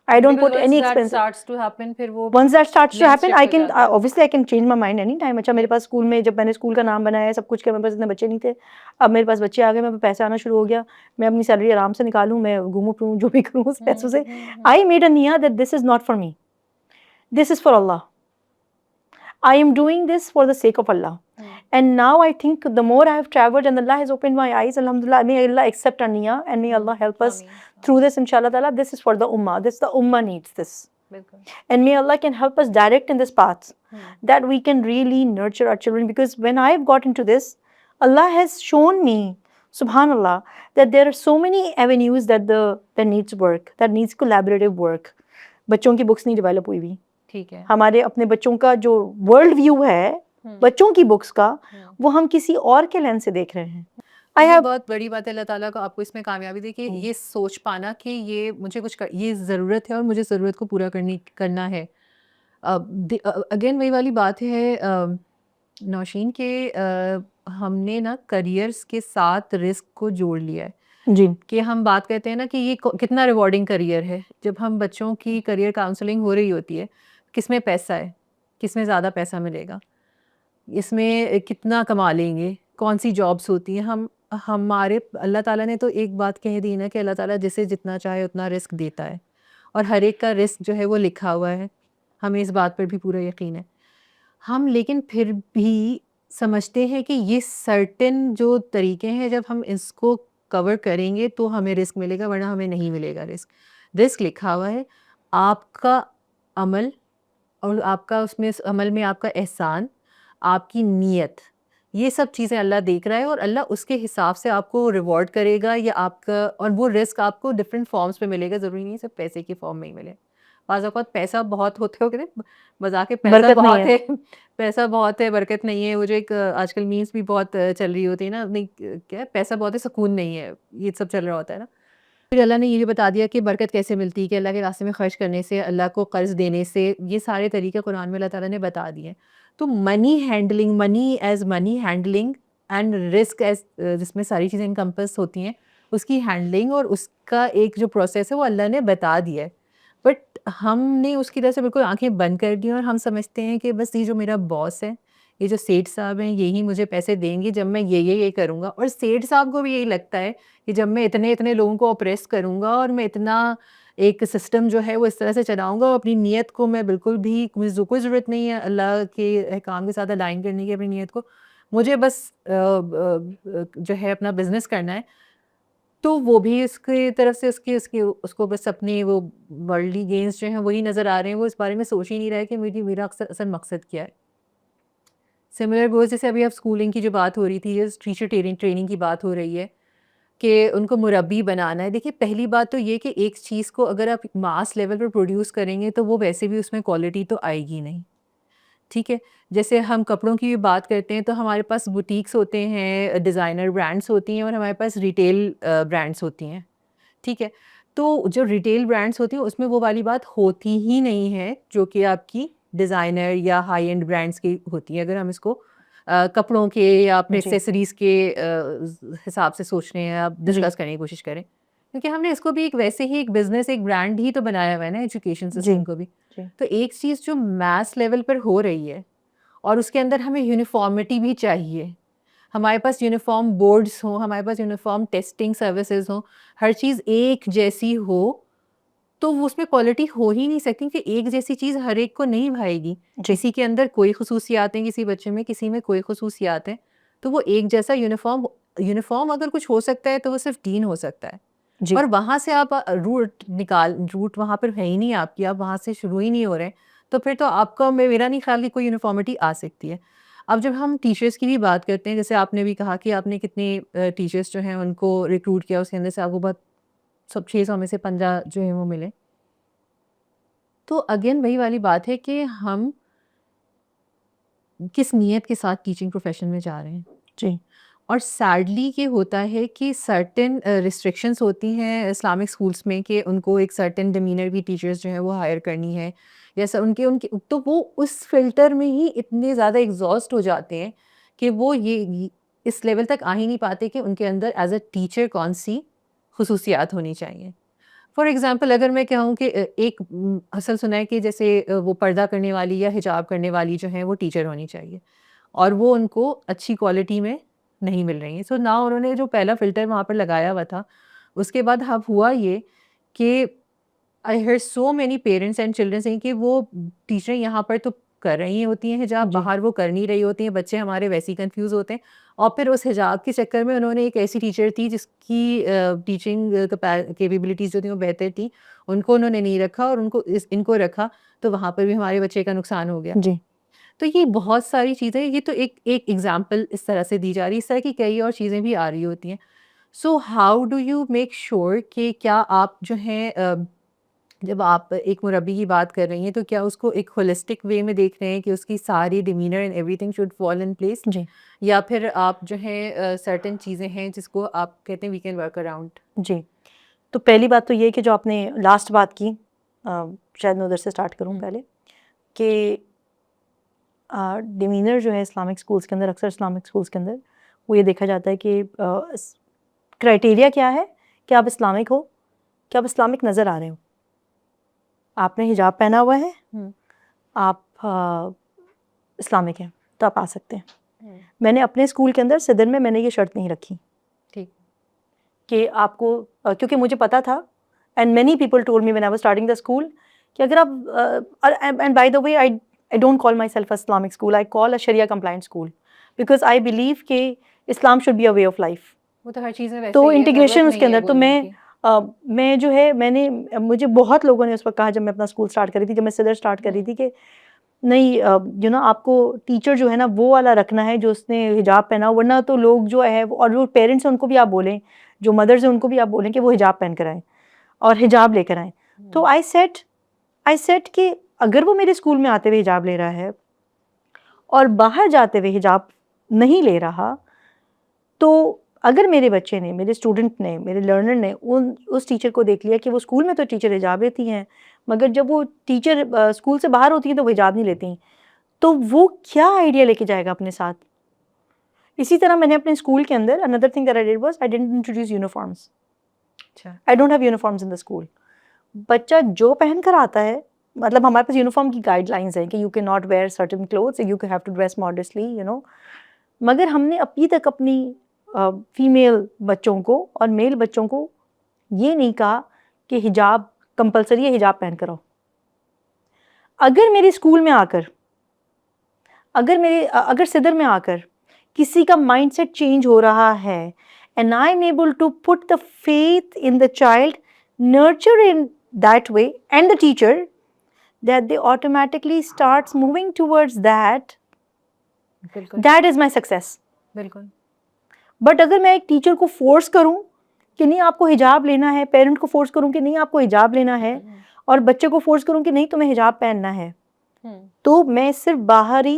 S1: I don't put any expense. Once that starts to happen, I can obviously I can change my mind anytime. اچھا میرے پاس school میں جب میں نے school کا نام بنایا سب کچھ کیا, میرے پاس اتنے بچے نہیں تھے, اب میرے پاس بچے آ گئے, میرے پاس پیسہ آنا شروع ہو گیا, میں اپنی سیلری آرام سے نکالوں, میں گھوموں پھروں جو بھی کروں اس پیسوں سے. I made a niyya that this is not for me, this is for Allah. I am doing this for the sake of Allah. And now I think the more I have traveled and Allah has opened my eyes, alhamdulillah, may Allah accept our niyyah and may Allah help us through this, inshallah ta'ala. This is for the ummah. The ummah needs this. And may Allah can help us direct in this path, that we can really nurture our children. Because when I have got into this, Allah has shown me, subhanallah, that there are so many avenues that needs work, that needs collaborative work. بچوں کی books نہیں develop ہوئی ہوئی,
S2: ٹھیک ہے,
S1: ہمارے اپنے بچوں کا جو ورلڈ ویو ہے بچوں کی بکس کا, وہ ہم کسی اور کے لینس سے دیکھ رہے ہیں. I
S2: یہ
S1: have
S2: بہت بڑی بات ہے، اللہ تعالیٰ کو آپ کو اس میں کامیابی دے کہ یہ سوچ پانا کہ یہ مجھے کچھ یہ ضرورت ہے اور مجھے ضرورت کو پورا کرنا ہے. اگین وہی والی بات ہے نوشین کہ ہم نے نا کریئرس کے ساتھ رسک کو جوڑ لیا ہے.
S1: جی
S2: کہ ہم بات کرتے ہیں نا کہ یہ کتنا ریوارڈنگ کریئر ہے. جب ہم بچوں کی کریئر کاؤنسلنگ ہو رہی ہوتی ہے، کس میں پیسہ ہے، کس میں زیادہ پیسہ ملے گا، اس میں کتنا کما لیں گے، کون سی جابس ہوتی ہیں. ہمارے اللہ تعالیٰ نے تو ایک بات کہہ دی نا کہ اللہ تعالیٰ جسے جتنا چاہے اتنا رسک دیتا ہے، اور ہر ایک کا رسک جو ہے وہ لکھا ہوا ہے. ہمیں اس بات پر بھی پورا یقین ہے. ہم لیکن پھر بھی سمجھتے ہیں کہ یہ سرٹن جو طریقے ہیں، جب ہم اس کو کور کریں گے تو ہمیں رسک ملے گا، ورنہ ہمیں نہیں ملے گا. رسک لکھا ہوا ہے. آپ کا عمل اور آپ کا اس میں عمل میں آپ کا احسان، آپ کی نیت، یہ سب چیزیں اللہ دیکھ رہا ہے، اور اللہ اس کے حساب سے آپ کو ریوارڈ کرے گا. یا آپ کا، اور وہ رسک آپ کو ڈفرینٹ فارمس پہ ملے گا. ضروری نہیں صرف پیسے کی فارم میں ہی ملے. بعض اوقات پیسہ بہت ہوتے ہو کہتے مذاق ہے، پیسہ
S1: برکت نہیں
S2: بہت ہے، پیسہ بہت ہے، برکت نہیں ہے. وہ جو ایک آج کل میمس بھی بہت چل رہی ہوتی ہے نا، نہیں کیا پیسہ بہت ہے سکون نہیں ہے، یہ سب چل رہا ہوتا ہے نا. پھر اللہ نے یہ بھی بتا دیا کہ برکت کیسے ملتی ہے، کہ اللہ کے راستے میں خرچ کرنے سے، اللہ کو قرض دینے سے. یہ سارے طریقے قرآن میں اللہ تعالیٰ نے بتا دیے. تو money handling, money handling and risk is, جس میں ساری چیزیں انکمپس ہوتی ہیں، اس کی ہینڈلنگ اور اس کا ایک جو پروسیس ہے وہ اللہ نے بتا دیا ہے. بٹ ہم نے اس کی طرح سے بالکل آنکھیں بند کر دی، اور ہم سمجھتے ہیں کہ بس یہ جو میرا باس ہے، یہ جو سیٹھ صاحب ہیں، یہی مجھے پیسے دیں گے جب میں یہ کروں گا. اور سیٹھ صاحب کو بھی یہی لگتا ہے کہ جب میں اتنے لوگوں کو اپریس کروں گا، اور میں اتنا ایک سسٹم جو ہے وہ اس طرح سے چلاؤں گا، اور اپنی نیت کو میں بالکل بھی، مجھے کوئی ضرورت نہیں ہے اللہ کے احکام کے ساتھ الائن کرنے کی اپنی نیت کو، مجھے بس جو ہے اپنا بزنس کرنا ہے. تو وہ بھی اس کی طرف سے اس کو بس اپنے وہ ورلڈلی گینز جو ہیں وہی نظر آ رہے ہیں. وہ اس بارے میں سوچ ہی نہیں رہا ہے کہ میرا اصل مقصد کیا ہے. سملر گوز جیسے ابھی اب اسکولنگ کی جو بات ہو رہی تھی، ٹیچر ٹریننگ کی بات ہو رہی ہے کہ ان کو مربی بنانا ہے. دیکھیے پہلی بات تو یہ کہ ایک چیز کو اگر آپ ماس لیول پر پروڈیوس کریں گے تو وہ ویسے بھی اس میں کوالٹی تو آئے گی نہیں. ٹھیک ہے، جیسے ہم کپڑوں کی بھی بات کرتے ہیں تو ہمارے پاس بوٹیکس ہوتے ہیں، ڈیزائنر برانڈس ہوتی ہیں، اور ہمارے پاس ریٹیل برانڈس ہوتی ہیں. ٹھیک ہے، تو جو ریٹیل برانڈس ہوتی ہیں اس میں وہ والی بات ہوتی ہی نہیں ہے جو کہ آپ کی ڈیزائنر یا ہائی اینڈ برانڈس کی ہوتی ہے. اگر ہم اس کو کپڑوں کے یا اپنے ایکسیسریز کے حساب سے سوچنے ہیں، آپ ڈسکس کرنے کی کوشش کریں، کیونکہ ہم نے اس کو بھی ایک ویسے ہی ایک بزنس، ایک برانڈ ہی تو بنایا ہوا ہے نا، ایجوکیشن سسٹم کو بھی. تو ایک چیز جو میس لیول پر ہو رہی ہے، اور اس کے اندر ہمیں یونیفارمٹی بھی چاہیے، ہمارے پاس یونیفارم بورڈز ہوں، ہمارے پاس یونیفارم ٹیسٹنگ سروسز ہوں، ہر چیز ایک جیسی ہو، تو اس میں کوالٹی ہو ہی نہیں سکتی کہ ایک جیسی چیز ہر ایک کو نہیں بھائے گی. کسی کے اندر کوئی خصوصیات ہیں، کسی بچے میں، کسی میں کوئی خصوصیات ہیں. تو وہ ایک جیسا یونیفارم اگر کچھ ہو سکتا ہے تو وہ صرف دین ہو سکتا ہے. اور وہاں سے آپ روٹ وہاں پر ہے ہی نہیں آپ کی، آپ وہاں سے شروع ہی نہیں ہو رہے ہیں. تو پھر تو آپ کا، میرا نہیں خیال کہ کوئی یونیفارمٹی آ سکتی ہے. اب جب ہم ٹیچرس کی بھی بات کرتے ہیں، جیسے آپ نے بھی کہا کہ آپ نے کتنے ٹیچرس جو ہیں ان کو ریکروٹ کیا، اس کے اندر سے آپ کو بہت 600 میں سے 50 جو ہیں وہ ملے. تو اگین وہی والی بات ہے کہ ہم کس نیت کے ساتھ ٹیچنگ پروفیشن میں جا رہے ہیں.
S1: جی.
S2: اور سیڈلی یہ ہوتا ہے کہ سرٹن ریسٹرکشنس ہوتی ہیں اسلامک اسکولس میں کہ ان کو ایک سرٹن ڈیمینر کی ٹیچرس جو ہیں وہ ہائر کرنی ہے، جیسا ان کے تو وہ اس فلٹر میں ہی اتنے زیادہ ایگزاسٹ ہو جاتے ہیں کہ وہ یہ اس لیول تک آ ہی نہیں پاتے کہ ان کے اندر ایز اے ٹیچر کون سی خصوصیات ہونی چاہیے. فار ایگزامپل اگر میں کہوں کہ ایک اصل سنا ہے کہ جیسے وہ پردہ کرنے والی یا حجاب کرنے والی جو ہیں وہ ٹیچر ہونی چاہیے، اور وہ ان کو اچھی کوالٹی میں نہیں مل رہی ہیں. سو نہ انہوں نے جو پہلا فلٹر وہاں پر لگایا ہوا تھا، اس کے بعد اب ہوا یہ کہ I hear so many parents and children سے کہ وہ ٹیچریں یہاں پر تو کر رہی ہوتی ہیں حجاب، باہر وہ کر نہیں رہی ہوتی ہیں. بچے ہمارے ویسے ہی کنفیوز ہوتے ہیں، اور پھر اس حجاب کے چکر میں انہوں نے ایک ایسی ٹیچر تھی جس کی ٹیچنگ کیپیبلٹیز جو تھیں وہ بہتر تھیں، ان کو انہوں نے نہیں رکھا، اور ان کو رکھا، تو وہاں پر بھی ہمارے بچے کا نقصان ہو گیا. تو یہ بہت ساری چیزیں، یہ تو ایک ایگزامپل اس طرح سے دی جا رہی ہے، اس طرح کی کئی اور چیزیں بھی آ رہی ہوتی ہیں. So how do you make sure کہ کیا آپ جو ہیں جب آپ ایک مربی کی بات کر رہی ہیں تو کیا اس کو ایک ہولسٹک وے میں دیکھ رہے ہیں کہ اس کی ساری demeanour and everything should fall in place,
S1: جی
S2: یا پھر آپ جو ہیں سرٹن چیزیں ہیں جس کو آپ کہتے ہیں وی کین ورک اراؤنڈ؟
S1: جی، تو پہلی بات تو یہ کہ جو آپ نے لاسٹ بات کی، شاید میں ادھر سے اسٹارٹ کروں پہلے، کہ ڈیمینر جو ہے اسلامک اسکولس کے اندر، اکثر اسلامک اسکولس کے اندر وہ یہ دیکھا جاتا ہے کہ کرائٹیریا کیا ہے کہ آپ اسلامک ہو، کہ آپ اسلامک نظر آ رہے ہو، آپ نے حجاب پہنا ہوا ہے، آپ اسلامک ہیں تو آپ آ سکتے ہیں۔ میں نے اپنے اسکول کے اندر صدر میں نے یہ شرط نہیں رکھی
S2: ٹھیک
S1: کہ آپ کو، کیونکہ مجھے پتا تھا and many people told me when I was starting the school کہ اگر آپ، and by the way I don't call myself a Islamic school, I call a Sharia compliant school because I believe کہ اسلام should be a way of life.
S2: وہ تو ہر چیز میں ویسے
S1: تو
S2: ہی ہے،
S1: انٹیگریشن
S2: ضرورت
S1: اس کے
S2: نہیں ہے
S1: اندر، تو
S2: بولنے کی۔
S1: میں جو ہے مجھے بہت لوگوں نے اس وقت کہا جب میں اپنا اسکول اسٹارٹ کری تھی، جب میں صدر اسٹارٹ کر رہی تھی، کہ نہیں آپ کو ٹیچر جو ہے نا وہ والا رکھنا ہے جو اس نے حجاب پہنا، ورنہ تو لوگ جو ہے اور جو پیرنٹس ہیں ان کو بھی آپ بولیں، جو مدرز ہیں ان کو بھی آپ بولیں کہ وہ حجاب پہن کر آئیں اور حجاب لے کر آئیں۔ تو آئی سیٹ کہ اگر وہ میرے اسکول میں آتے ہوئے حجاب لے رہا ہے اور باہر جاتے ہوئے حجاب نہیں لے رہا، تو اگر میرے بچے نے، میرے اسٹوڈنٹ نے، میرے لرنر نے اس ٹیچر کو دیکھ لیا کہ وہ اسکول میں تو ٹیچر حجاب لیتی ہیں مگر جب وہ ٹیچر اسکول سے باہر ہوتی ہیں تو وہ حجاب نہیں لیتی، تو وہ کیا آئیڈیا لے کے جائے گا اپنے ساتھ؟ اسی طرح میں نے اپنے اسکول کے اندر another thing that I did was I didn't introduce uniforms. I don't have uniforms in the school. بچہ جو پہن کر آتا ہے، مطلب ہمارے پاس یونیفارم کی گائیڈ لائنس ہیں کہ you can not wear certain clothes, you have to dress modestly, مگر ہم نے ابھی تک اپنی فیمیل بچوں کو اور میل بچوں کو یہ نہیں کہا کہ حجاب کمپلسری ہے، حجاب پہن کر آؤ۔ اگر میرے اسکول میں آ کر، اگر صدر میں آ کر کسی کا مائنڈ سیٹ چینج ہو رہا ہے and I am able to put the faith in the child, nurture in that way and the teacher, that they automatically starts moving towards that, that is my success.
S2: بالکل۔
S1: But اگر میں ایک teacher کو force کروں کہ نہیں آپ کو حجاب لینا ہے، پیرنٹ کو فورس کروں کہ نہیں آپ کو حجاب لینا ہے، اور بچے کو فورس کروں کہ نہیں تمہیں حجاب پہننا ہے، تو میں صرف باہری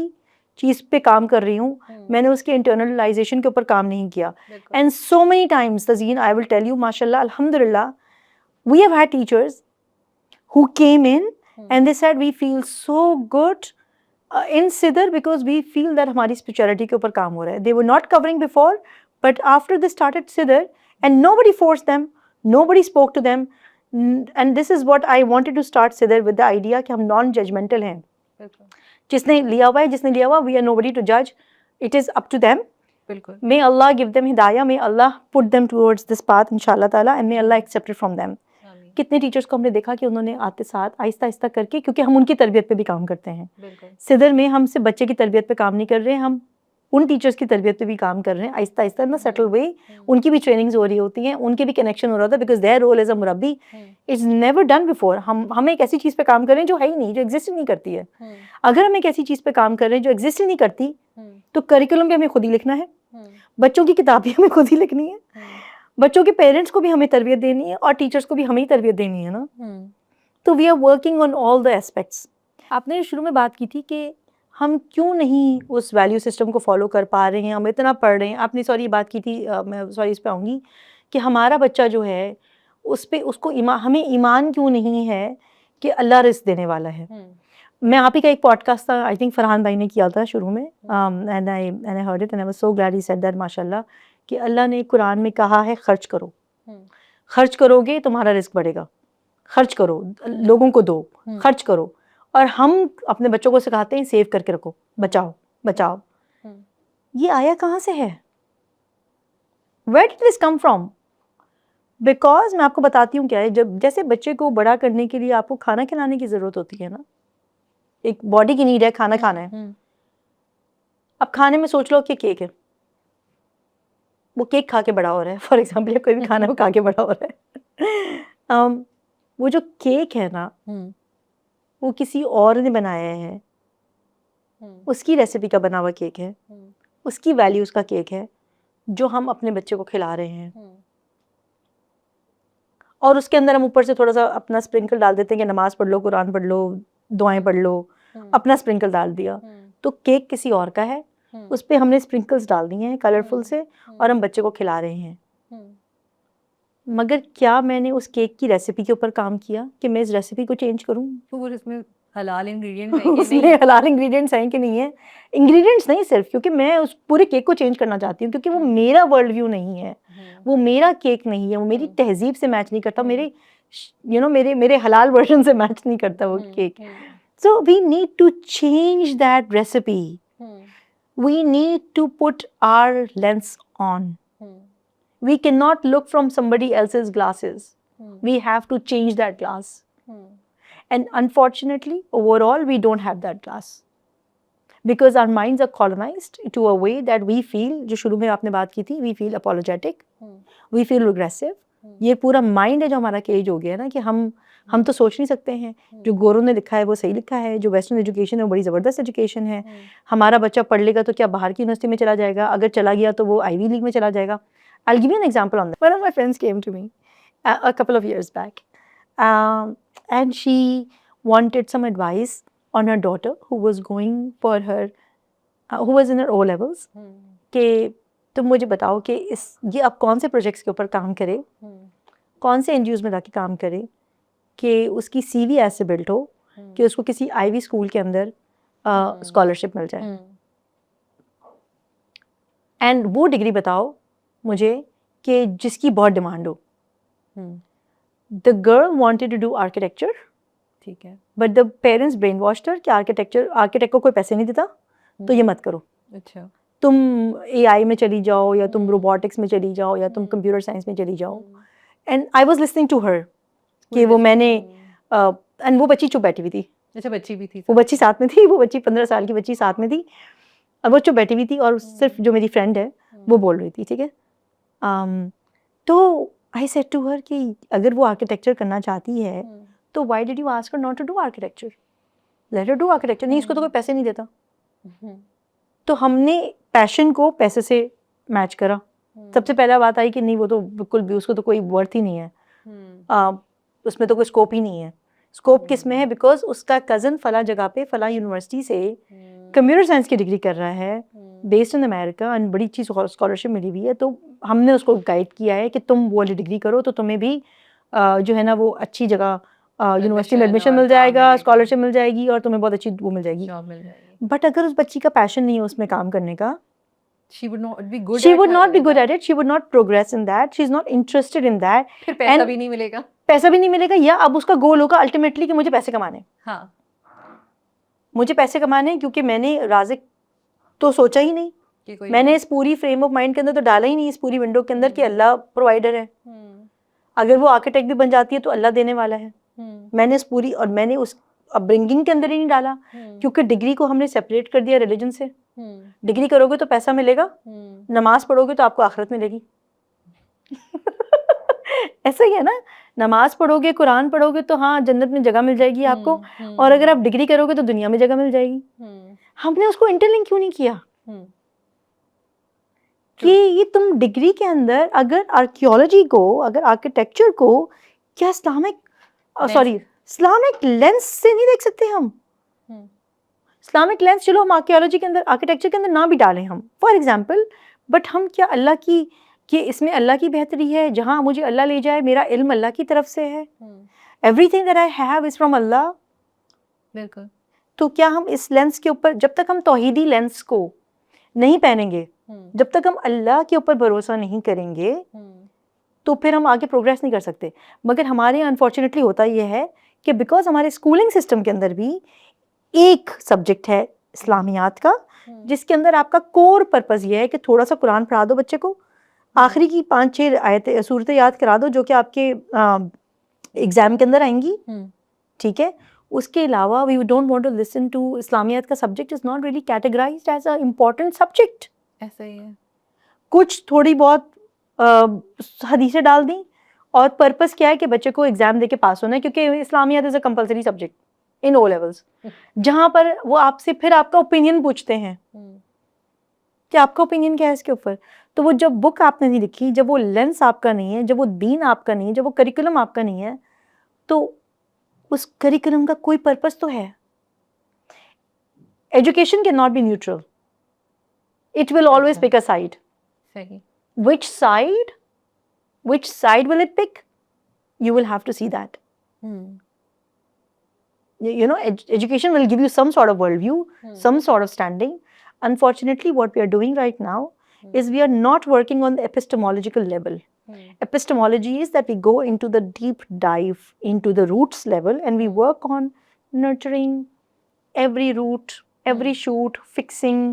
S1: چیز پہ کام کر رہی ہوں، میں نے اس کے انٹرنلائزیشن کے اوپر کام نہیں کیا۔ And so many times Tazeen I will tell you, ماشاء اللہ الحمد للہ we have had teachers who came in and they said we feel so good in Sidr because we feel that ہماری spirituality کے اوپر کام ہو رہا ہے. They were not covering before, but after they started Sidr and nobody forced them, nobody spoke to them, and this is what I wanted to start Sidr with the idea کہ ہم non-judgmental ہیں. جس نے لیا ہوا ہے، جس نے لیا ہوا، we are nobody to judge, it is up to them. May Allah give them hidayah, may Allah put them towards this path inshallah ta'ala, and may Allah accept it from them. کتنے teachers کو ہم نے دیکھا کہ انہوں نے آتے ساتھ آہستہ آہستہ کر کے، کیونکہ ہم ان کی تربیت پہ بھی کام کرتے ہیں صدر میں، ہم صرف بچے کی تربیت پہ کام نہیں کر رہے، ہم ان ٹیچرس کی تربیت پہ بھی کام کر رہے ہیں آہستہ آہستہ نا سیٹل وے، ان کی بھی ٹریننگز ہو رہی ہوتی ہیں، ان کے بھی کنیکشن ہو رہا ہوتا ہے، because their role as a مربی از نیور ڈن بفور. ہم ایک ایسی چیز پہ کام کر رہے ہیں جو ہے ہی نہیں، جو ایگزسٹ نہیں کرتی ہے. اگر ہم ایک ایسی چیز پہ کام کر رہے ہیں جو ایگزسٹ نہیں کرتی، تو کریکولم بھی ہمیں خود ہی لکھنا ہے، بچوں کی کتاب بھی ہمیں خود ہی لکھنی ہے، بچوں کے پیرنٹس کو بھی ہمیں تربیت دینی ہے، اور ٹیچرس کو بھی ہمیں ہی تربیت دینی ہے نا. تو we are working on all the aspects. آپ نے شروع میں بات کی تھی کہ ہم کیوں نہیں اس ویلیو سسٹم کو فالو کر پا رہے ہیں، ہم اتنا پڑھ رہے ہیں. آپ نے سوری بات کی تھی، میں سوری اس پہ آؤں گی کہ ہمارا بچہ جو ہے اس کو ہمیں ایمان کیوں نہیں ہے کہ اللہ رزق دینے والا ہے. میں آپ ہی کا ایک پوڈ کاسٹ تھا، آئی تھنک فرحان بھائی نے کیا تھا شروع میں، and I heard it and I was so glad he said that ماشاء اللہ، کہ اللہ نے قرآن میں کہا ہے خرچ کرو، خرچ کرو گے تمہارا رزق بڑھے گا، خرچ کرو، لوگوں کو دو، خرچ کرو. اور ہم اپنے بچوں کو سکھاتے ہیں سیو کر کے رکھو، بچاؤ بچاؤ. یہ آیا کہاں سے ہے؟ Where ڈڈ this come from? Because میں آپ کو بتاتی ہوں کیا ہے، جب جیسے بچے کو بڑا کرنے کے لیے آپ کو کھانا کھلانے کی ضرورت ہوتی ہے نا، ایک باڈی کی نیڈ ہے، کھانا کھانا ہے. اب کھانے میں سوچ لو کہ کیک ہے، وہ کیک کھا کے بڑا ہو رہا ہے، فار ایگزامپل، یا کوئی بھی کھانا وہ کھا کے بڑا ہو رہا ہے. وہ جو کیک ہے نا، وہ کسی اور نے بنایا ہے، اس کی ریسیپی کا بنا ہوا کیک ہے، اس کی ویلیوز کا کیک ہے جو ہم اپنے بچے کو کھلا رہے ہیں. اور اس کے اندر ہم اوپر سے تھوڑا سا اپنا اسپرنکل ڈال دیتے ہیں کہ نماز پڑھ لو, قرآن پڑھ لو, دعائیں پڑھ لو, اپنا اسپرنکل ڈال دیا. تو کیک کسی اور کا ہے, اس پہ ہم نے اسپرنکلس ڈال دیے ہیں کلرفل سے, اور ہم بچے کو کھلا رہے ہیں. مگر کیا میں نے اس کیک کی ریسیپی کے اوپر کام کیا کہ میں اس ریسیپی کو چینج کروں؟
S2: تو وہ اس میں حلال انگریڈینٹس ہیں کہ
S1: اس میں حلال انگریڈینٹس ہیں کہ نہیں ہیں؟ انگریڈینٹس نہیں صرف, کیونکہ میں اس پورے کیک کو چینج کرنا چاہتی ہوں, کیونکہ وہ میرا ورلڈ ویو نہیں ہے, وہ میرا کیک نہیں ہے, وہ میری تہذیب سے میچ نہیں کرتا, میرے میرے حلال ورژن سے میچ نہیں کرتا وہ cake. So we need to change that recipe, we need to put our lens on. We cannot look from somebody else's glasses. We have to change that glass. And unfortunately, overall, we don't have that glass. Because our minds are colonized to a way that we feel, جو شروع میں آپ نے بات کی تھی, we feel apologetic, we feel regressive. یہ پورا مائنڈ ہے جو ہمارا کیج ہو گیا ہے نا, کہ ہم تو سوچ نہیں سکتے ہیں, جو گوروں نے لکھا ہے وہ صحیح لکھا ہے, جو ویسٹرن ایجوکیشن ہے وہ بڑی زبردست ایجوکیشن ہے, ہمارا بچہ پڑھ لے گا تو کیا باہر کی یونیورسٹی میں چلا جائے گا, اگر چلا گیا تو وہ آئی وی لیگ میں چلا جائے گا. I'll give you an example on that. One of my friends came to me a couple of years back, and she wanted some advice on her daughter who was going for her, who was in her O levels. کہ تم مجھے بتاؤ کہ یہ اب کون سے projects کے اوپر کام کرے, کون سے NGOs میں جا کے کام کرے کہ اس کی سی وی ایسے بلٹ ہو کہ اس کو کسی آئی وی اسکول کے اندر اسکالرشپ مل جائے. اینڈ وہ ڈگری بتاؤ مجھے کہ جس کی بہت ڈیمانڈ ہو. The girl wanted to do architecture,
S2: ٹھیک ہے,
S1: but the parents brainwashed her کہ آرکیٹیکٹ کو کوئی پیسے نہیں دیتا تو یہ مت کرو,
S2: اچھا
S1: تم AI میں چلی جاؤ, یا تم روبوٹکس میں چلی جاؤ, یا تم کمپیوٹر سائنس میں چلی جاؤ. And I was listening to her کہ وہ میں نے, اینڈ وہ بچی چپ بیٹھی ہوئی تھی.
S2: اچھا بچی بھی تھی,
S1: وہ بچی ساتھ میں تھی, وہ بچی 15 سال کی بچی ساتھ میں تھی, اور وہ چپ بیٹھی ہوئی تھی, اور صرف جو میری فرینڈ ہے وہ بول رہی تھی. ٹھیک ہے, تو آئی سیڈ ٹو ہر کہ اگر وہ آرکیٹیکچر کرنا چاہتی ہے تو why did you ask her not to do architecture, let her do architecture. نہیں, اس کو تو کوئی پیسے نہیں دیتا. تو ہم نے پیشن کو پیسے سے میچ کرا. سب سے پہلا بات آئی کہ نہیں, وہ تو بالکل بھی, اس کو تو کوئی ورتھ ہی نہیں ہے, اس میں تو کوئی اسکوپ ہی نہیں ہے. اسکوپ کس میں ہے؟ بیکاز اس کا کزن فلاں جگہ پہ فلاں یونیورسٹی سے کمپیوٹر سائنس کی ڈگری کر رہا ہے, بیسڈ ان امیریکا, اینڈ بڑی اچھی اسکالرشپ ملی ہوئی ہے. تو ہم نے اس کو گائڈ کیا ہے کہ تم وہ والی ڈگری کرو تو تمہیں بھی جو ہے نا وہ اچھی جگہ یونیورسٹی میں ایڈمیشن مل جائے گا, اسکالرشپ مل جائے گی, اور تمہیں بہت اچھی وہ مل جائے گی. بٹ اگر اس بچی کا پیشن نہیں ہے اس میں کام کرنے کا,
S2: she would not be good at it,
S1: she would not progress in that, she is not interested in that.
S2: پھر پیسہ بھی نہیں ملے گا,
S1: پیسہ بھی نہیں ملے گا, یا اب اس کا گول ہوگا الٹیمیٹلی کہ مجھے پیسے کمانے.
S2: ہاں,
S1: مجھے پیسے کمانے, کیونکہ میں نے رازق تو سوچا ہی نہیں, میں نے اس پوری فریم آف مائنڈ کے اندر تو ڈالا ہی نہیں, اس پوری ونڈو کے اندر کہ اللہ پرووائڈر ہے. اگر وہ آرکیٹیکٹ بھی بن جاتی ہے تو اللہ دینے والا ہے. میں نے اس پوری, اور میں نے اس اپبرنگنگ کے اندر ہی نہیں ڈالا, کیونکہ ڈگری کو ہم نے سیپریٹ کر دیا ریلیجن سے. ڈگری کرو گے تو پیسہ ملے گا, نماز پڑھو گے تو آپ کو آخرت ملے گی. ایسا ہی ہے نا, نماز پڑھو گے, قرآن پڑھو گے تو ہاں جنت میں جگہ مل جائے گی آپ کو, اور اگر آپ ڈگری کرو گے تو دنیا میں جگہ مل جائے گی. ہم نے اس کو انٹرلنک کیوں نہیں کیا کہ یہ تم ڈگری کے اندر اگر آرکیولوجی کو, اگر آرکیٹیکچر کو, کیا اسلامک لینس سے نہیں دیکھ سکتے ہم؟ اسلامک لینس چلو ہم آرکیولوجی کے اندر, آرکیٹیکچر کے اندر نہ بھی ڈالیں ہم فار ایگزامپل, بٹ ہم کیا اللہ کی, کہ اس میں اللہ کی بہتری ہے, جہاں مجھے اللہ لے جائے, میرا علم اللہ کی طرف سے ہے, everything that I have is from Allah.
S2: بالکل.
S1: تو کیا ہم اس لینس کے اوپر, جب تک ہم توحیدی لینس کو نہیں پہنیں گے, جب تک ہم اللہ کے اوپر بھروسہ نہیں کریں گے, تو پھر ہم آگے پروگریس نہیں کر سکتے. مگر ہمارے انفارچونیٹلی ہوتا یہ ہے کہ بیکاز ہمارے اسکولنگ سسٹم کے اندر بھی ایک سبجیکٹ ہے اسلامیات کا, جس کے اندر آپ کا کور پرپز یہ ہے کہ تھوڑا سا قرآن پڑھا دو بچے کو, آخری کی 5-6 آیتیں صورتیں یاد کرا دو جو کہ آپ کے ایگزام کے اندر آئیں گی. ٹھیک ہے, اس کے علاوہ we don't want to listen to, اسلامیات کا subject is not really categorised as a important subject.
S2: ایسا ہی ہے,
S1: کچھ تھوڑی بہت حدیثیں ڈال دیں, اور پرپز کیا ہے کہ بچے کو ایگزام دے کے پاس ہونا ہے, کیونکہ اسلامیات is a compulsory subject in O levels, جہاں پر وہ آپ سے پھر آپ کا اوپینین پوچھتے ہیں. کہ آپ کا اوپینین کیا ہے اس کے اوپر. تو وہ جب بک آپ نے نہیں لکھی، جب وہ لینس آپ کا نہیں ہے، جب وہ دین آپ کا نہیں ہے، جب وہ کریکولم آپ کا نہیں ہے، تو اس کریکولم کا کوئی پرپس تو ہے. Education can not be neutral. It will always pick a side.
S2: صحیح.
S1: Which side will it pick? You will have to see that. Education will give you some sort of worldview, some sort of standing. Unfortunately, what we are doing right now is we are not working on the epistemological level. Epistemology is that we go into the deep dive into the roots level and we work on nurturing every root, every shoot, fixing,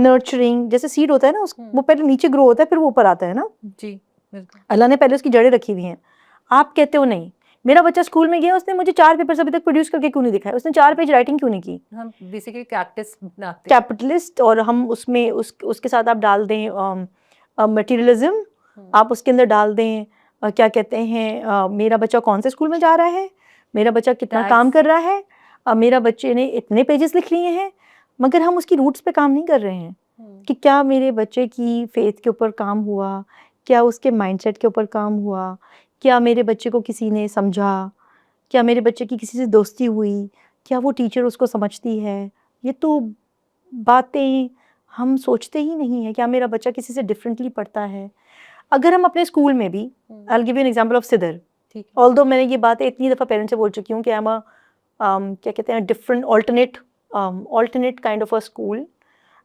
S1: nurturing. جیسے sad ہوتا ہے نا, وہ پہلے نیچے گرو ہوتا ہے پھر وہ اوپر آتا ہے نا.
S2: جی بالکل.
S1: اللہ نے پہلے اس کی جڑیں رکھی ہوئی ہیں. آپ کہتے ہو نہیں, میرا بچہ اسکول میں گیا, اس نے مجھے 4 پیپرز ابھی تک پروڈیوس کر کے کیوں نہیں دکھائے, اس نے 4 پیج رائٹنگ کیوں نہیں کی.
S2: ہم بیسیکلی کیپٹسٹ
S1: کیپٹلسٹ. اور ہم اس میں اس کے ساتھ آپ ڈال دیں مٹیریلزم, آپ اس کے اندر ڈال دیں کیا کہتے ہیں, میرا بچہ کون سے اسکول میں جا رہا ہے, میرا بچہ کتنا کام کر رہا ہے, میرا بچے نے اتنے پیجز لکھ لیے ہیں, مگر ہم اس کی روٹس پہ کام نہیں کر رہے ہیں کہ کیا میرے بچے کی فیتھ کے اوپر کام ہوا, کیا اس کے مائنڈ سیٹ کے اوپر کام ہوا, کیا میرے بچے کو کسی نے سمجھا, کیا میرے بچے کی کسی سے دوستی ہوئی, کیا وہ ٹیچر اس کو سمجھتی ہے. یہ تو باتیں ہم سوچتے ہی نہیں ہیں. کیا میرا بچہ کسی سے ڈفرینٹلی پڑھتا ہے. اگر ہم اپنے اسکول میں بھی, I'll give you an example of صدر. although میں نے یہ باتیں اتنی دفعہ پیرنٹس سے بول چکی ہوں کہ کیا کہتے ہیں different alternate kind of a school.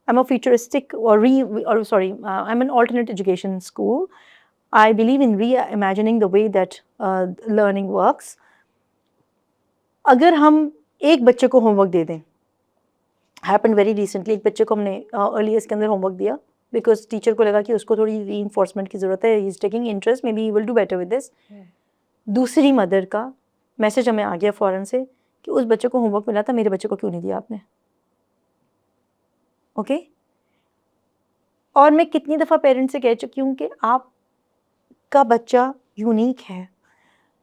S1: I'm a futuristic I'm an alternate education school. I believe in reimagining the way that learning works. اگر ہم ایک بچے کو ہوم ورک دے دیں, happened very recently, ایک بچے کو ہم نے ارلی ایئرس کے اندر ہوم ورک دیا بیکاز ٹیچر کو لگا کہ اس کو تھوڑی ری انفورسمنٹ کی ضرورت ہے, he is taking interest, maybe he will do better with this. دوسری مدر کا میسج ہمیں آ گیا فوراً سے کہ اس بچے کو ہوم ورک ملا تھا, میرے بچے کو کیوں نہیں دیا آپ نے. اوکے. اور میں کتنی دفعہ پیرنٹس سے کہہ چکی ہوں کہ آپ کا بچہ یونیک ہے.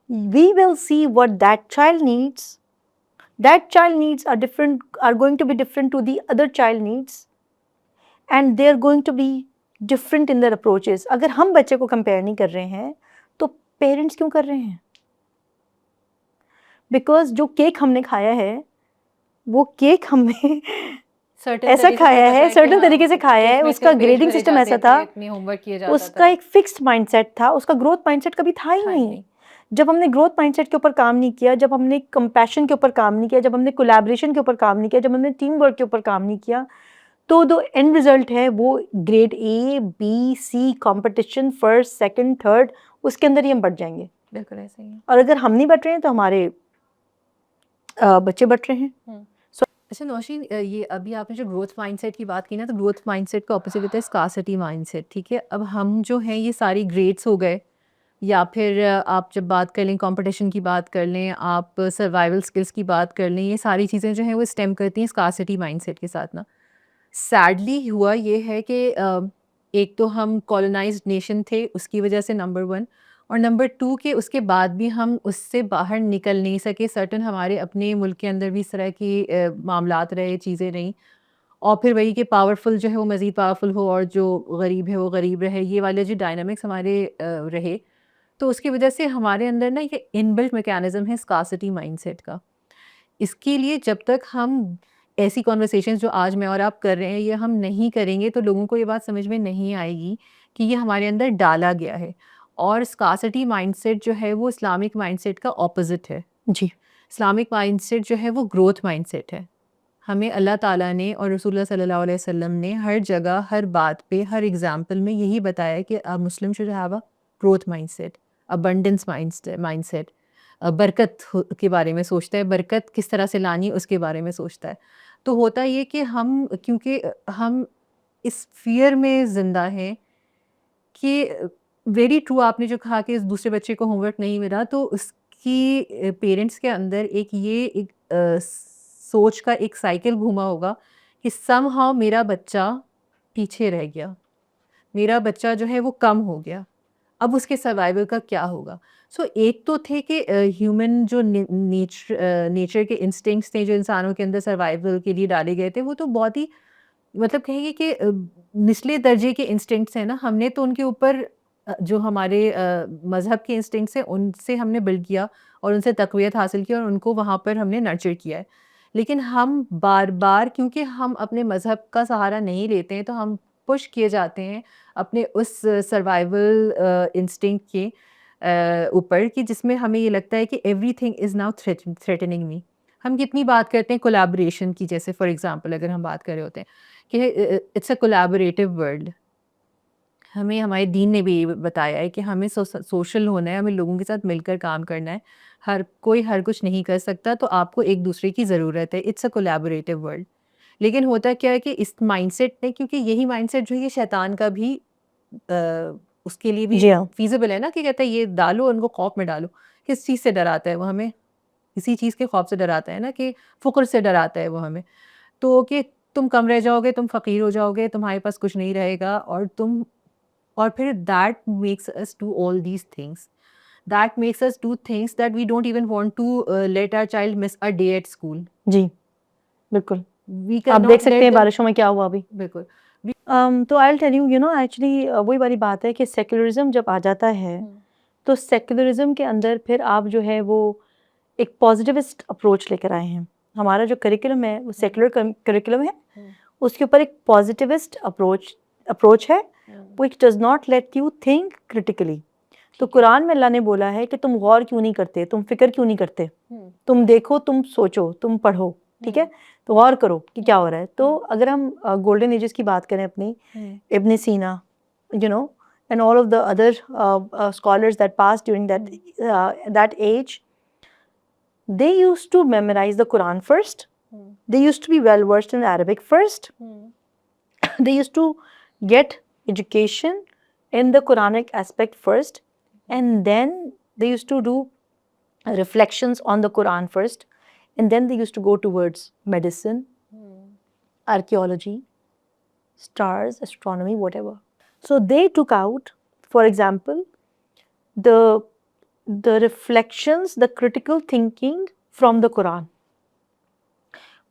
S1: We will see what that child needs. That child needs are going to be different to the other child needs, and they are going to be different in their approaches. اگر ہم بچے کو compare نہیں کر رہے ہیں تو parents کیوں کر رہے ہیں؟ بیکاز جو کیک ہم نے کھایا ہے وہ کیک ہم نے ایسا کھایا ہے, سرٹن طریقے سے کھایا ہے, اس کا گریڈنگ سسٹم ایسا تھا, اس کا ایک فکسڈ مائنڈ سیٹ تھا, اس کا گروتھ مائنڈ سیٹ کبھی تھا ہی نہیں. جب ہم نے گروتھ مائنڈ سیٹ کے اوپر کام نہیں کیا, جب ہم نے کمپیشن کے اوپر کام نہیں کیا, جب ہم نے کولیبریشن کے اوپر کام نہیں کیا, جب ہم نے ٹیم ورک کے اوپر کام نہیں کیا, تو جو اینڈ ریزلٹ ہے وہ grade A B C competition first second third, اس کے اندر ہی ہم بٹ جائیں گے.
S2: بالکل ایسا ہی ہے.
S1: اور اگر ہم نہیں بٹ رہے ہیں تو ہمارے بچے بٹ رہے ہیں.
S2: اچھا نوشین, یہ ابھی آپ نے جو گروتھ مائنڈ سیٹ کی بات کی نا, تو گروتھ مائنڈ سیٹ کا اپوزٹ ہوتا ہے اسکارسٹی مائنڈ سیٹ. ٹھیک ہے, اب ہم جو ہیں یہ ساری گریڈس ہو گئے, یا پھر آپ جب بات کر لیں کمپٹیشن کی بات کر لیں, آپ سروائیول اسکلس کی بات کر لیں, یہ ساری چیزیں جو ہیں وہ اسٹیم کرتی ہیں اسکارسٹی مائنڈ سیٹ کے ساتھ نا. سیڈلی ہوا یہ ہے کہ ایک تو ہم کالونائزڈ نیشن تھے, اس کی وجہ سے نمبر 1, اور نمبر 2 کہ اس کے بعد بھی ہم اس سے باہر نکل نہیں سکے. سرٹن ہمارے اپنے ملک کے اندر بھی اس طرح کی معاملات رہے, چیزیں رہیں, اور پھر وہی کہ پاورفل جو ہے وہ مزید پاورفل ہو اور جو غریب ہے وہ غریب رہے, یہ والے جو ڈائنامکس ہمارے رہے. تو اس کی وجہ سے ہمارے اندر نا یہ ان بلٹ میکینزم ہے اسکارسٹی مائنڈ سیٹ کا. اس کے لیے جب تک ہم ایسی کانورسیشنز جو آج میں اور آپ کر رہے ہیں یہ ہم نہیں کریں گے تو لوگوں کو یہ بات سمجھ میں نہیں آئے گی کہ یہ ہمارے اندر ڈالا گیا ہے. اور اسکارسٹی مائنڈ سیٹ جو ہے وہ اسلامک مائنڈ سیٹ کا اپوزٹ ہے.
S1: جی,
S2: اسلامک مائنڈ سیٹ جو ہے وہ گروتھ مائنڈ سیٹ ہے. ہمیں اللہ تعالیٰ نے اور رسول اللہ صلی اللہ علیہ وسلم نے ہر جگہ ہر بات پہ ہر ایگزامپل میں یہی بتایا کہ Muslim should have a growth mindset, abundance mindset, برکت کے بارے میں سوچتا ہے, برکت کس طرح سے لانی اس کے بارے میں سوچتا ہے. تو ہوتا یہ کہ ہم کیونکہ ہم اس فیئر میں زندہ ہیں کہ ویری ٹرو آپ نے جو کہا کہ اس دوسرے بچے کو ہوم ورک نہیں ملا, تو اس کی پیرنٹس کے اندر ایک سوچ کا ایک سائیکل گھوما ہوگا کہ سم ہاؤ میرا بچہ پیچھے رہ گیا, میرا بچہ جو ہے وہ کم ہو گیا, اب اس کے سروائیول کا کیا ہوگا. سو ایک تو تھے کہ ہیومن جو نیچر کے انسٹنکٹس تھے جو انسانوں کے اندر سروائیول کے لیے ڈالے گئے تھے, وہ تو بہت ہی مطلب کہیں گے کہ نچلے درجے کے انسٹنکٹس ہیں نا، ہم نے تو ان کے اوپر جو ہمارے مذہب کے انسٹنکٹس ہیں ان سے ہم نے بلڈ کیا اور ان سے تقویت حاصل کی اور ان کو وہاں پر ہم نے نرچر کیا ہے. لیکن ہم بار بار کیونکہ ہم اپنے مذہب کا سہارا نہیں لیتے ہیں تو ہم پش کیے جاتے ہیں اپنے اس سروائیول انسٹنکٹ کے اوپر کہ جس میں ہمیں یہ لگتا ہے کہ everything is now threatening me. ہم کتنی بات کرتے ہیں کولیبریشن کی، جیسے فار ایگزامپل اگر ہم بات کر رہے ہوتے ہیں کہ اٹس اے کولیبریٹیو ورلڈ. ہمیں ہمارے دین نے بھی یہ بتایا ہے کہ ہمیں سوشل ہونا ہے، ہمیں لوگوں کے ساتھ مل کر کام کرنا ہے. کوئی ہر کچھ نہیں کر سکتا، تو آپ کو ایک دوسرے کی ضرورت ہے. It's a collaborative world. لیکن ہوتا کیا ہے کہ اس مائنڈ سیٹ نے، کیونکہ یہی مائنڈ سیٹ جو ہے یہ شیطان کا بھی اس کے لیے بھی
S1: جی ہاں
S2: فیزیبل ہے نا، کہ کہتا ہے یہ ڈالو ان کو خوف میں ڈالو. کس چیز سے ڈراتا ہے وہ ہمیں؟ اسی چیز کے خوف سے ڈراتا ہے نا، کہ فقر سے ڈراتا ہے وہ ہمیں. تو کہ تم کم رہ جاؤ گے، تم فقیر ہو جاؤ گے، تمہارے پاس کچھ نہیں رہے گا، اور پھر that makes us do all these things. That makes us do things that we don't even want to let our child miss a day at school.
S1: جی بالکل.
S2: وی کین
S1: آپ
S2: ناٹ
S1: دیکھ سکتے ہیں
S2: لیٹ.
S1: بارشوں میں کیا ہوا ابھی.
S2: بالکل.
S1: تو I will tell you know actually وہی والی بات ہے کہ سیکولرزم جب آ جاتا ہے تو سیکولرزم کے اندر پھر آپ جو ہے وہ ایک پازیٹیوسٹ اپروچ لے کر آئے ہیں. ہمارا جو کریکولم ہے وہ سیکولر کریکولم ہے، اس کے اوپر ایک پازیٹیوسٹ اپروچ ہے which does not let you think critically. تو قرآن میں اللہ نے بولا ہے کہ تم غور کیوں نہیں کرتے، تم فکر کیوں نہیں کرتے، تم دیکھو، تم سوچو، تم پڑھو. ٹھیک ہے، تو غور کرو کہ کیا ہو رہا ہے. تو اگر ہم گولڈن ایجز کی بات کریں اپنی، Ibn Sina you know and all of the other scholars that pass during that age, they used to memorize the Quran first. They used to be well versed in Arabic first. They used to get education in the Quranic aspect first, and then they used to do reflections on the Quran first, and then they used to go towards medicine, archaeology, stars, astronomy, whatever. So they took out, for example, the reflections, the critical thinking from the Quran.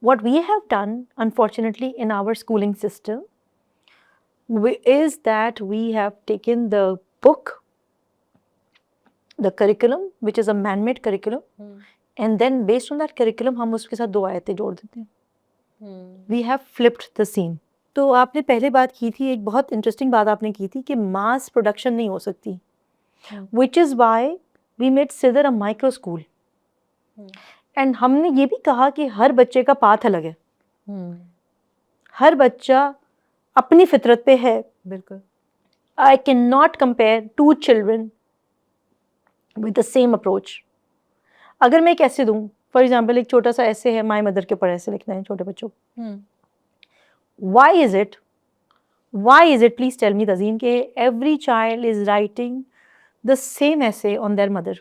S1: What we have done, unfortunately, in our schooling system is that we have taken the book, the curriculum, which is a man-made curriculum, and then based on that curriculum ہم اس کے ساتھ 2 آیتیں جوڑ دیتے ہیں. We have flipped the scene. تو آپ نے پہلے بات کی تھی، ایک بہت انٹرسٹنگ بات آپ نے کی تھی کہ ماس پروڈکشن نہیں ہو سکتی، which is why we made Sidr a micro school. And ہم نے یہ بھی کہا کہ ہر بچے کا پاتھ الگ ہے، ہر بچہ اپنی فطرت پہ ہے.
S2: بالکل.
S1: I cannot compare 2 children with the same approach. اگر میں ایک ایسے دوں، فار ایگزامپل ایک چھوٹا سا ایسے ہے مائی مدر کے اوپر ایسے لکھنا ہے چھوٹے بچوں کو، why is it please tell me تزین کہ every child is writing the same essay on their mother.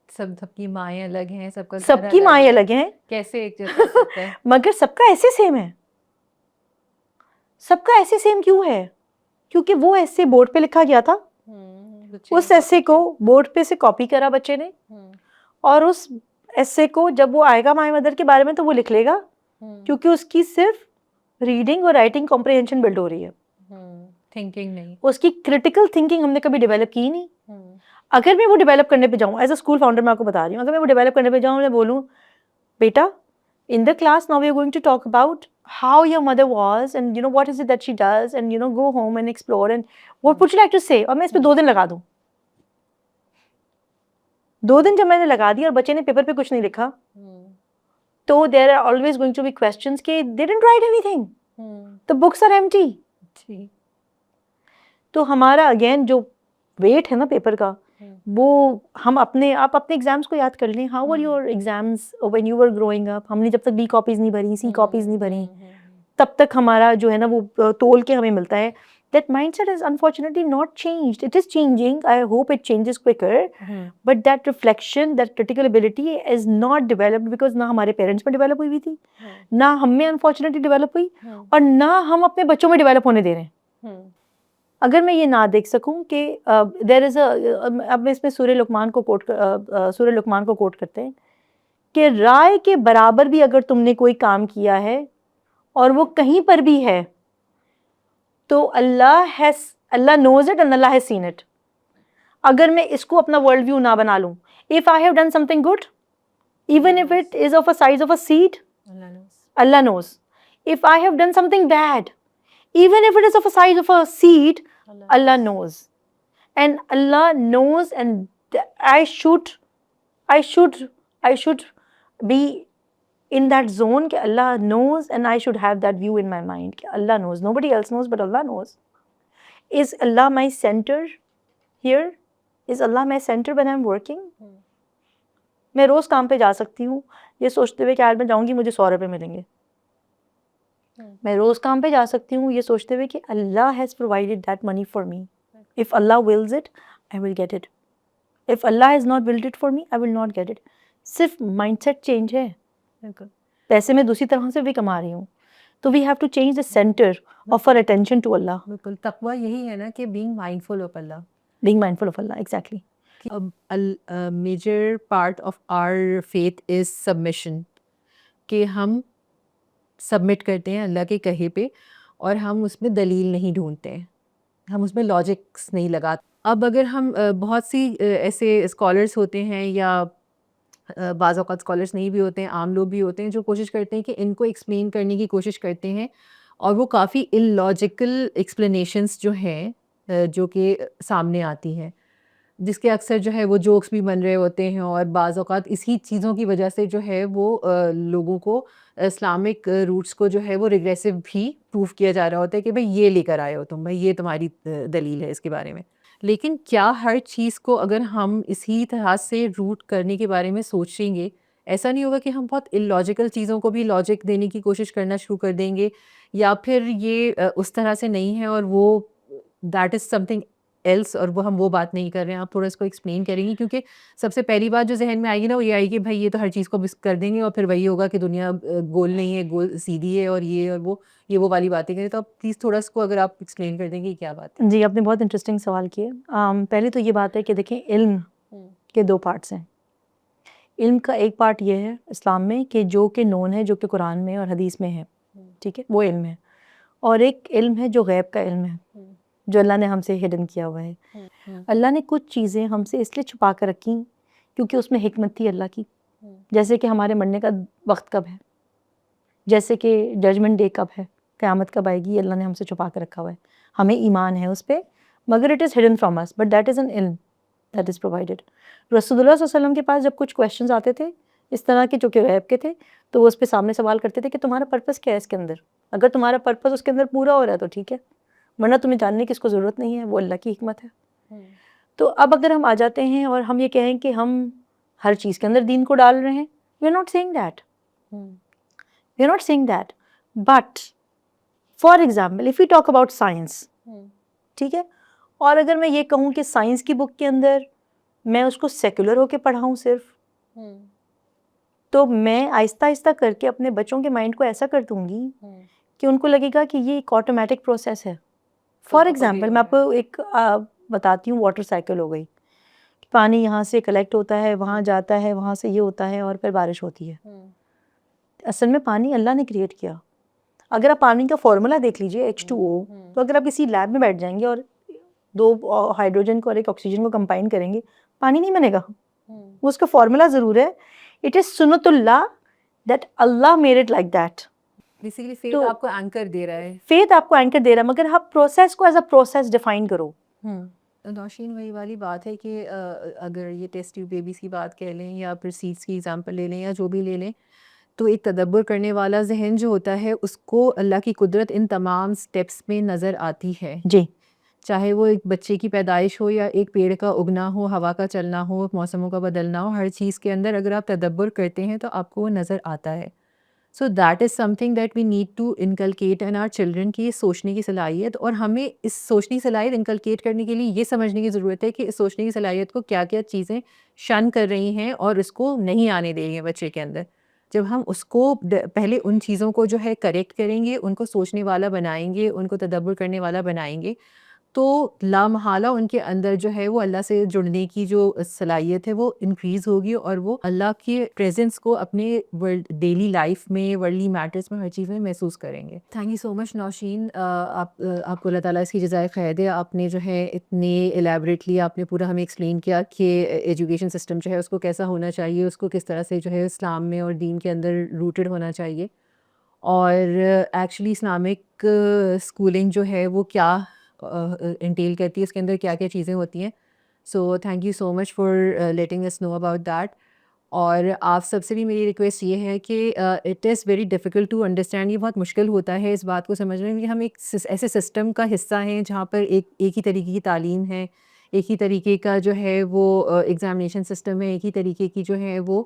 S2: سب کی مائیں الگ ہیں،
S1: سب کی مائیں الگ ہیں،
S2: کیسے ایک جیسا ہو سکتا ہے؟
S1: مگر سب کا ایسے سیم ہے. سب کا ایسے سیم کیوں ہے؟ کیونکہ وہ ایسے بورڈ پہ لکھا گیا تھا، اس ایسے کو بورڈ پہ سے کاپی کرا بچے نے، اور اس ایسے کو جب وہ آئے گا مائی مدر کے بارے میں تو وہ لکھ لے گا، کیونکہ اس کی صرف ریڈنگ اور رائٹنگ کمپریہنشن بلڈ ہو رہی ہے،
S2: تھنکنگ نہیں.
S1: اس کی کریٹیکل تھنکنگ ہم نے کبھی ڈیولپ کی نہیں. اگر میں وہ ڈیولپ کرنے پہ جاؤں ایز اے اسکول فاؤنڈر، میں آپ کو بتا رہی ہوں، اگر میں وہ ڈیولپ کرنے پہ جاؤں، میں بولوں بیٹا in the class now we are going to talk about how your mother was and you know what is it that she does and you know go home and explore and what would you like to say. اور میں اس پہ 2 دن لگا دوں، 2 دن جب میں نے لگا دی اور بچے نے پیپر پہ کچھ نہیں لکھا، تو there are always going to be questions کہ they didn't write anything, the books are empty. تو ہمارا اگین جو ویٹ ہے نا پیپر کا، وہ ہم آپ اپنے ایگزامس کو یاد کر لیں. How are your exams when you are growing up? ہم نے جب تک B کاپیز نہیں بھری، C کاپیز نہیں بھری، تب تک ہمارا جو ہے نا وہ تول کے ہمیں ملتا ہے. That mindset is unfortunately not changed. It is changing. I hope it changes quicker, but that reflection, that critical ability is not developed because نہ ہمارے پیرنٹس میں ڈیولپ ہوئی تھی، نہ ہم میں انفارچونیٹلی ڈیولپ ہوئی، اور نہ ہم اپنے بچوں میں ڈیولپ ہونے دے رہے ہیں. اگر میں یہ نہ دیکھ سکوں کہ دیر از اب میں اس میں سورہ لقمان کو کوٹ کرتے ہیں کہ رائے کے برابر بھی اگر تم نے کوئی کام کیا ہے اور وہ کہیں پر بھی ہے تو اللہ knows it and Allah has seen it. اگر میں اس کو اپنا ورلڈ ویو نہ بنا لوں, if I have done something good, even if it is of a size of a seed, Allah knows. If I have done something bad, even if it is of a size of a seed, Allah knows. And Allah knows, and I should be in that zone کہ Allah knows, and I should have that view in my mind کہ Allah knows. Nobody else knows, but Allah knows. Is Allah my center here? Is Allah my center when I'm working? میں روز کام پہ جا سکتی ہوں یہ سوچتے ہوئے کہ آج میں جاؤں گی مجھے 100 روپے ملیں گے. میں روز کام پہ جا سکتی ہوں یہ سوچتے ہوئے کہ اللہ has provided that money for me. If Allah wills it, I will get it. If Allah has not willed it for me, I will not get it. صرف مائنڈ سیٹ چینج ہے. پیسے میں دوسری طرح سے بھی کما رہی ہوں, تو we have to change the center of our attention to Allah.
S2: بالکل, تقویٰ یہی ہے نا کہ being mindful of Allah.
S1: Being mindful of Allah, exactly.
S2: Major part of our faith is submission, کہ ہم سبمٹ کرتے ہیں اللہ کے کہے پہ, اور ہم اس میں دلیل نہیں ڈھونڈتے ہیں, ہم اس میں لاجکس نہیں لگاتے. اب اگر ہم بہت سی ایسے اسکالرس ہوتے ہیں, یا بعض اوقات اسکالرس نہیں بھی ہوتے ہیں, عام لوگ بھی ہوتے ہیں, جو کوشش کرتے ہیں کہ ان کو ایکسپلین کرنے کی کوشش کرتے ہیں, اور وہ کافی ان لاجیکل ایکسپلینیشنس جو ہیں جو کہ سامنے آتی ہیں, جس کے اکثر جو ہے وہ جوکس بھی بن رہے ہوتے ہیں, اور بعض اوقات اسی چیزوں کی وجہ سے جو ہے وہ لوگوں کو اسلامک روٹس کو جو ہے وہ ریگریسو بھی پروف کیا جا رہا ہوتا ہے کہ بھائی یہ لے کر آئے ہو تم, بھائی یہ تمہاری دلیل ہے اس کے بارے میں. لیکن کیا ہر چیز کو اگر ہم اسی طرح سے روٹ کرنے کے بارے میں سوچیں گے, ایسا نہیں ہوگا کہ ہم بہت ان لاجیکل چیزوں کو بھی لاجک دینے کی کوشش کرنا شروع کر دیں گے, یا پھر یہ اس طرح سے نہیں ہے اور وہ that is something else, اور وہ ہم وہ بات نہیں کر رہے ہیں. آپ تھوڑا اس کو ایکسپلین کریں گی, کیونکہ سب سے پہلی بات جو ذہن میں آئے گی نا وہ یہ آئے گی بھائی یہ تو ہر چیز کو کر دیں گے, اور پھر وہی ہوگا کہ دنیا گول نہیں ہے, گول سیدھی ہے, اور یہ اور وہ والی باتیں کریں. تو آپ پلیز تھوڑا اس کو اگر آپ ایکسپلین کر دیں گے کیا بات ہے.
S1: جی, آپ نے بہت انٹرسٹنگ سوال کیے. پہلے تو یہ بات ہے کہ دیکھیں علم کے 2 پارٹس ہیں. علم کا ایک پارٹ یہ ہے اسلام میں کہ جو کہ نون ہے, جو کہ قرآن میں اور حدیث میں ہے, ٹھیک ہے, وہ علم ہے. اور ایک علم ہے جو غیب کا علم ہے, جو اللہ نے ہم سے ہڈن کیا ہوا ہے. اللہ نے کچھ چیزیں ہم سے اس لیے چھپا کر رکھی کیونکہ اس میں حکمت تھی اللہ کی. جیسے کہ ہمارے مرنے کا وقت کب ہے, جیسے کہ ججمنٹ ڈے کب ہے, قیامت کب آئے گی, اللہ نے ہم سے چھپا کر رکھا ہوا ہے. ہمیں ایمان ہے اس پہ, مگر it is hidden from us, but that is an علم دیٹ از پرووائڈیڈ. رسول اللہ صلی اللہ علیہ وسلم کے پاس جب کچھ کویشچنز آتے تھے اس طرح کے جو کہ غیب کے تھے, تو وہ اس پہ سامنے سوال کرتے تھے کہ تمہارا پرپس کیا ہے اس کے اندر. اگر تمہارا پرپس اس کے اندر پورا ہو رہا ہے تو ٹھیک ہے, ورنہ تمہیں جاننے کی اس کو ضرورت نہیں ہے, وہ اللہ کی حکمت ہے. تو اب اگر ہم آ جاتے ہیں اور ہم یہ کہیں کہ ہم ہر چیز کے اندر دین کو ڈال رہے ہیں, we are not seeing that, we are not seeing that. But for example if you talk about science, ٹھیک ہے, اور اگر میں یہ کہوں کہ سائنس کی بک کے اندر میں اس کو سیکولر ہو کے پڑھاؤں صرف, تو میں آہستہ آہستہ کر کے اپنے بچوں کے مائنڈ کو ایسا کر دوں گی کہ ان کو لگے گا کہ یہ ایک آٹومیٹک پروسیس ہے. فار ایگزامپل میں آپ کو ایک بتاتی ہوں, واٹر سائیکل ہو گئی. پانی یہاں سے کلیکٹ ہوتا ہے, وہاں جاتا ہے, وہاں سے یہ ہوتا ہے, اور پھر بارش ہوتی ہے. اصل میں پانی اللہ نے کریٹ کیا. اگر آپ پانی کا فارمولا دیکھ لیجئے H2O, تو اگر آپ کسی لیب میں بیٹھ جائیں گے اور 2 ہائیڈروجن کو اور 1 آکسیجن کو کمبائن کریں گے, پانی نہیں بنے گا. وہ اس کا فارمولا ضرور ہے. اٹ از سنت اللہ that Allah made it like that.
S2: Basically faith آپ کو اینکر دے رہا ہے,
S1: فیتھ آپ کو اینکر دے رہا ہے, مگر آپ پروسیس کو ایز اے پروسیس ڈیفائن کرو.
S2: نوشین وہی والی بات ہے کہ اگر یہ ٹیسٹ ٹیوب بیبیز کی بات کہہ لیں, یا پھر سیڈس کی ایگزامپل لے لیں, یا جو بھی لے لیں, تو ایک تدبر کرنے والا ذہن جو ہوتا ہے اس کو اللہ کی قدرت ان تمام سٹیپس میں نظر آتی ہے.
S1: جی,
S2: چاہے وہ ایک بچے کی پیدائش ہو, یا ایک پیڑ کا اگنا ہو, ہوا کا چلنا ہو, موسموں کا بدلنا ہو, ہر چیز کے اندر اگر آپ تدبر کرتے ہیں تو آپ کو وہ نظر آتا ہے. So that is something that we need to inculcate in our children کی یہ سوچنے کی صلاحیت. اور ہمیں اس سوچنے کی صلاحیت انکلکیٹ کرنے کے لیے یہ سمجھنے کی ضرورت ہے کہ اس سوچنے کی صلاحیت کو کیا کیا چیزیں شن کر رہی ہیں اور اس کو نہیں آنے دیں گے بچے کے اندر. جب ہم اس کو پہلے ان چیزوں کو جو ہے کریکٹ کریں گے, ان کو سوچنے والا بنائیں گے, ان کو تدبر کرنے والا بنائیں گے, تو لامحالہ ان کے اندر جو ہے وہ اللہ سے جڑنے کی جو صلاحیت ہے وہ انکریز ہوگی، اور وہ اللہ کے پریزنس کو اپنے ڈیلی لائف میں، ورلڈلی میٹرز میں، ہر چیز میں محسوس کریں گے. تھینک یو سو مچ نوشین. آپ کو اللہ تعالیٰ اس کی جزائے خیر دے. آپ نے جو ہے اتنے الیبریٹلی آپ نے پورا ہمیں ایکسپلین کیا کہ ایجوکیشن سسٹم جو ہے اس کو کیسا ہونا چاہیے، اس کو کس طرح سے جو ہے اسلام میں اور دین کے اندر روٹڈ ہونا چاہیے، اور ایکچولی اسلامک اسکولنگ جو ہے وہ کیا انٹیل کرتی ہے، اس کے اندر کیا کیا چیزیں ہوتی ہیں. So thank you so much for letting us know about that. اور آپ سب سے بھی میری ریکویسٹ یہ ہے کہ it is very difficult to understand, یہ بہت مشکل ہوتا ہے اس بات کو سمجھنے میں کہ ہم ایک ایسے سسٹم کا حصہ ہیں جہاں پر ایک ہی طریقے کی تعلیم ہے، ایک ہی طریقے کا جو ہے وہ ایگزامینیشن سسٹم ہے، ایک ہی طریقے کی جو ہے وہ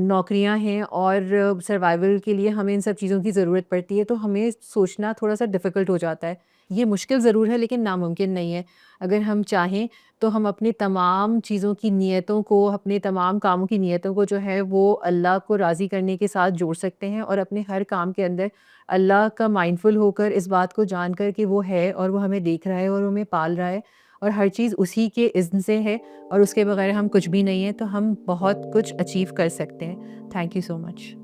S2: نوکریاں ہیں، اور سروائیول کے لیے ہمیں ان سب چیزوں کی ضرورت پڑتی ہے. تو ہمیں سوچنا تھوڑا سا ڈیفیکلٹ ہو جاتا ہے. یہ مشکل ضرور ہے لیکن ناممکن نہیں ہے. اگر ہم چاہیں تو ہم اپنی تمام چیزوں کی نیتوں کو، اپنے تمام کاموں کی نیتوں کو جو ہے وہ اللہ کو راضی کرنے کے ساتھ جوڑ سکتے ہیں، اور اپنے ہر کام کے اندر اللہ کا مائنڈفل ہو کر، اس بات کو جان کر کہ وہ ہے اور وہ ہمیں دیکھ رہا ہے اور ہمیں پال رہا ہے، اور ہر چیز اسی کے اذن سے ہے، اور اس کے بغیر ہم کچھ بھی نہیں ہیں. تو ہم بہت کچھ اچیو کر سکتے ہیں. Thank you so much.